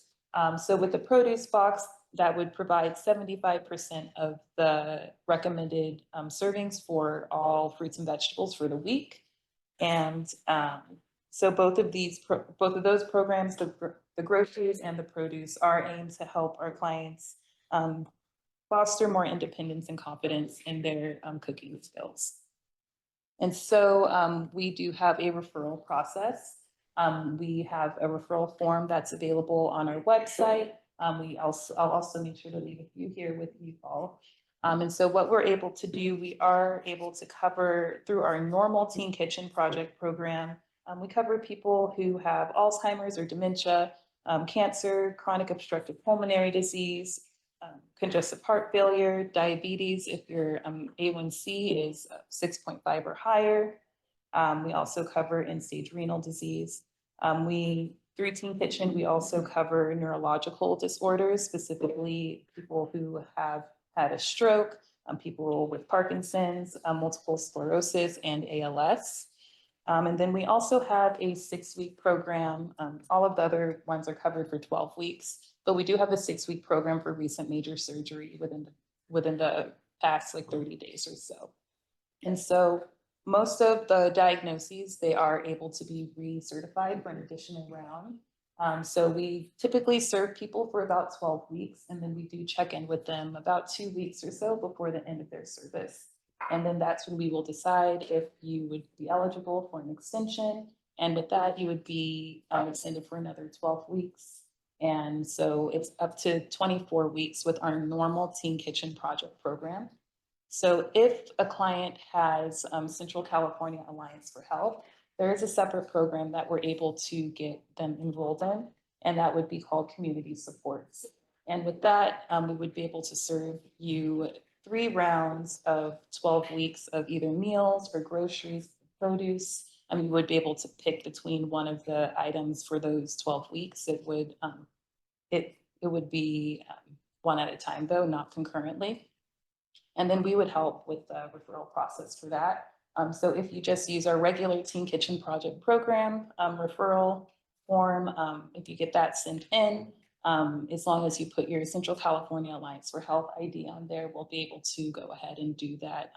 So with the produce box, that would provide 75% of the recommended servings for all fruits and vegetables for the week. And so both of those programs, the groceries and the produce, are aimed to help our clients foster more independence and confidence in their cooking skills. And so we do have a referral process. We have a referral form that's available on our website. I'll also make sure to leave a few here with you all. And so what we're able to do, we are able to cover through our normal Teen Kitchen Project program. We cover people who have Alzheimer's or dementia, cancer, chronic obstructive pulmonary disease, congestive heart failure, diabetes, if your A1C is 6.5 or higher. We also cover end-stage renal disease. Through Teen Kitchen, we also cover neurological disorders, specifically people who have had a stroke, people with Parkinson's, multiple sclerosis, and ALS. And then we also have a 6-week program. All of the other ones are covered for 12 weeks, but we do have a 6-week program for recent major surgery within the past 30 days or so. And so most of the diagnoses, they are able to be recertified for an additional round. So we typically serve people for about 12 weeks, and then we do check in with them about 2 weeks or so before the end of their service. And then that's when we will decide if you would be eligible for an extension. And with that, you would be extended for another 12 weeks. And so it's up to 24 weeks with our normal Teen Kitchen Project program. So if a client has Central California Alliance for Health, there is a separate program that we're able to get them enrolled in, and that would be called Community Supports. And with that, we would be able to serve you 3 rounds of 12 weeks of either meals or groceries, produce. And we would be able to pick between one of the items for those 12 weeks. It would be one at a time, though, not concurrently. And then we would help with the referral process for that. So if you just use our regular Teen Kitchen Project program referral form, if you get that sent in, as long as you put your Central California Alliance for Health ID on there, we'll be able to go ahead and do that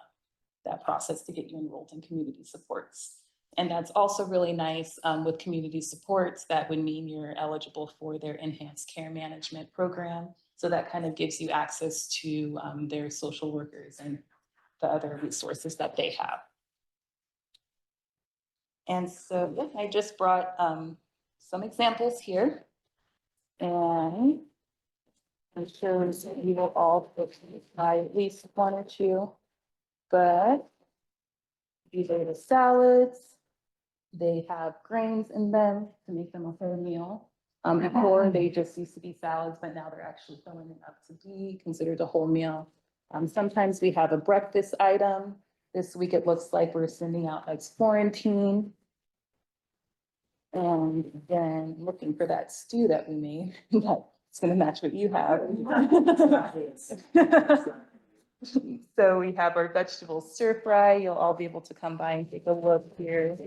process to get you enrolled in community supports. And that's also really nice with community supports. That would mean you're eligible for their enhanced care management program. So that kind of gives you access to their social workers and the other resources that they have. And so yeah, I just brought some examples here. And it shows that you will all buy at least 1 or 2, but these are the salads. They have grains in them to make them a whole meal. Before they just used to be salads, but now they're actually filling it up to be considered a whole meal. Sometimes we have a breakfast item. This week it looks like we're sending out eggs Florentine. And then looking for that stew that we made, that's gonna match what you have. So we have our vegetable stir fry. You'll all be able to come by and take a look here.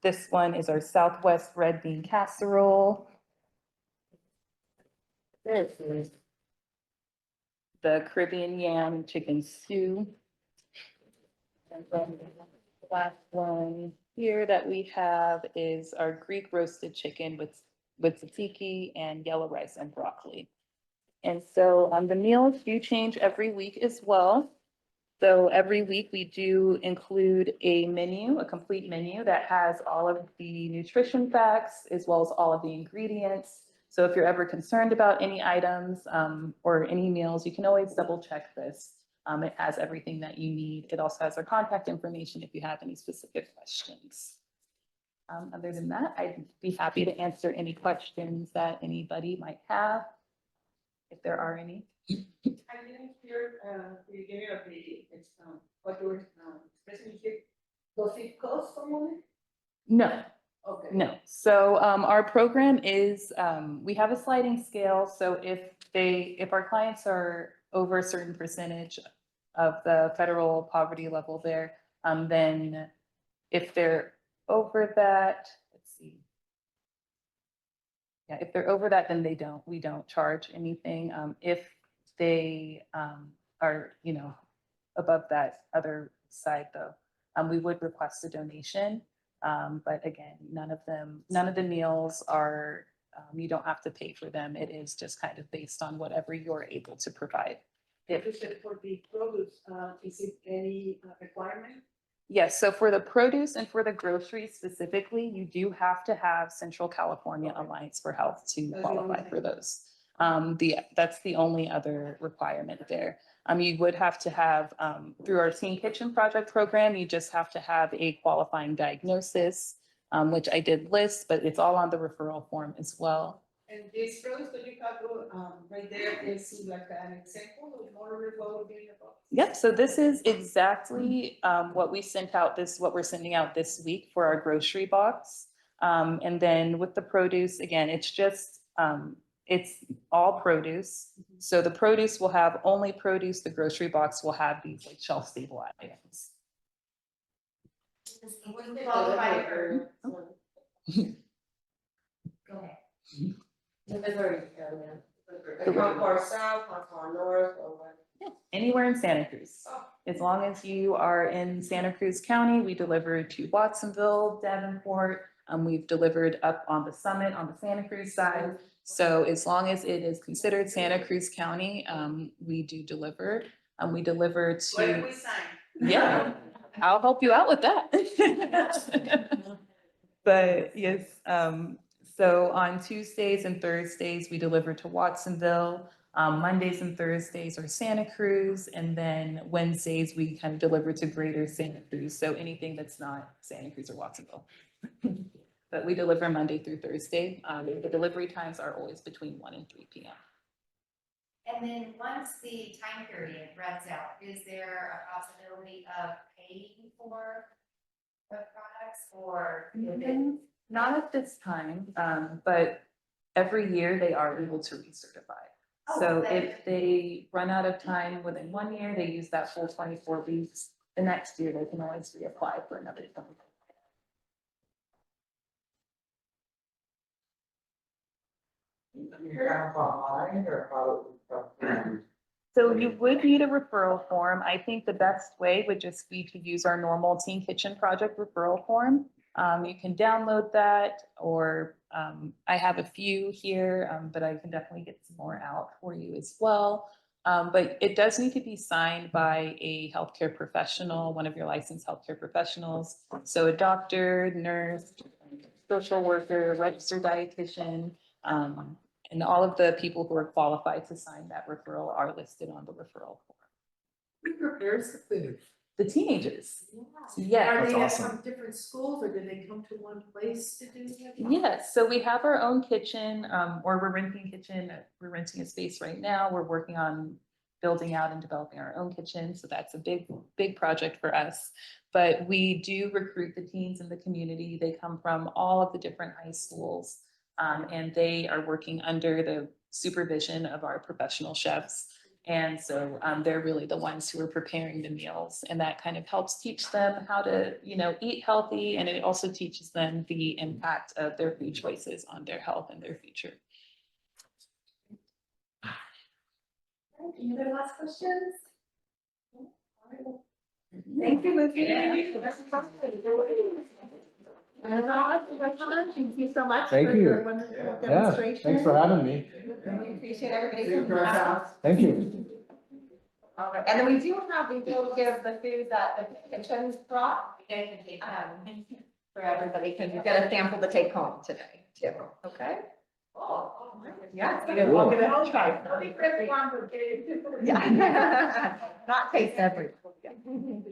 This one is our Southwest red bean casserole. This is the Caribbean yam chicken stew. And then the last one here that we have is our Greek roasted chicken with tzatziki and yellow rice and broccoli. And so the meals do change every week as well. So every week we do include a menu, a complete menu that has all of the nutrition facts as well as all of the ingredients. So if you're ever concerned about any items or any meals, you can always double check this. It has everything that you need. It also has our contact information if you have any specific questions. Other than that, I'd be happy to answer any questions that anybody might have, if there are any. I didn't hear the beginning of what you were expressing here. Does it cost for money? No. Okay. No. So our program is, we have a sliding scale. So if our clients are over a certain percentage of the federal poverty level there, then if they're over that, let's see. Yeah, if they're over that, then we don't charge anything. If they are, above that other side though, we would request a donation. But again, none of the meals are, you don't have to pay for them. It is just kind of based on whatever you're able to provide. If you said for the produce, is it any requirement? Yes, so for the produce and for the groceries specifically, you do have to have Central California Alliance for Health to qualify for those. That's the only other requirement there. You would have to have, through our Teen Kitchen Project program, you just have to have a qualifying diagnosis, which I did list, but it's all on the referral form as well. And this produce that you have right there is like an example of more what would be about. Yep, so this is exactly what we're sending out this week for our grocery box. And then with the produce, again, it's just, it's all produce. So the produce will have only produce, the grocery box will have these like shelf stable items. Go ahead. Anywhere in Santa Cruz. As long as you are in Santa Cruz County, we deliver to Watsonville, Davenport. We've delivered up on the summit on the Santa Cruz side. So as long as it is considered Santa Cruz County, we do deliver. We deliver Where do to, we sign? yeah, I'll help you out with that. But yes, so on Tuesdays and Thursdays, we deliver to Watsonville. Mondays and Thursdays are Santa Cruz, and then Wednesdays, we kind of deliver to Greater Santa Cruz. So anything that's not Santa Cruz or Watsonville. But we deliver Monday through Thursday. The delivery times are always between 1 and 3 p.m. And then once the time period runs out, is there a possibility of paying for the products or is it? Not at this time, but every year they are able to recertify. So if they run out of time within 1 year, they use that full 24 weeks. The next year, they can always reapply for another 24. You have online or how? So you would need a referral form. I think the best way would just be to use our normal Teen Kitchen Project referral form. You can download that, or I have a few here, but I can definitely get some more out for you as well. But it does need to be signed by a healthcare professional, one of your licensed healthcare professionals. So a doctor, nurse, social worker, registered dietitian, and all of the people who are qualified to sign that referral are listed on the referral form. Who prepares the food? The teenagers. Yeah. Are That's they awesome. from different schools or do they come to one place to do that? Yes, so we have our own kitchen, or we're renting a space right now. We're working on building out and developing our own kitchen, so that's a big project for us. But we do recruit the teens in the community. They come from all of the different high schools, and they are working under the supervision of our professional chefs. And so they're really the ones who are preparing the meals, and that kind of helps teach them how to, eat healthy. And it also teaches them the impact of their food choices on their health and their future. Any other last questions? Thank you, Lizzie. Thank you so much. Thank for you. your wonderful Yeah, demonstration. thanks for having me. We appreciate everybody coming out. Thank you. All right, and then we will give the food that the kitchen brought, for everybody, because you get a sample to take home today, too, okay? Yeah, we'll give it a try. Yeah. Not taste everything.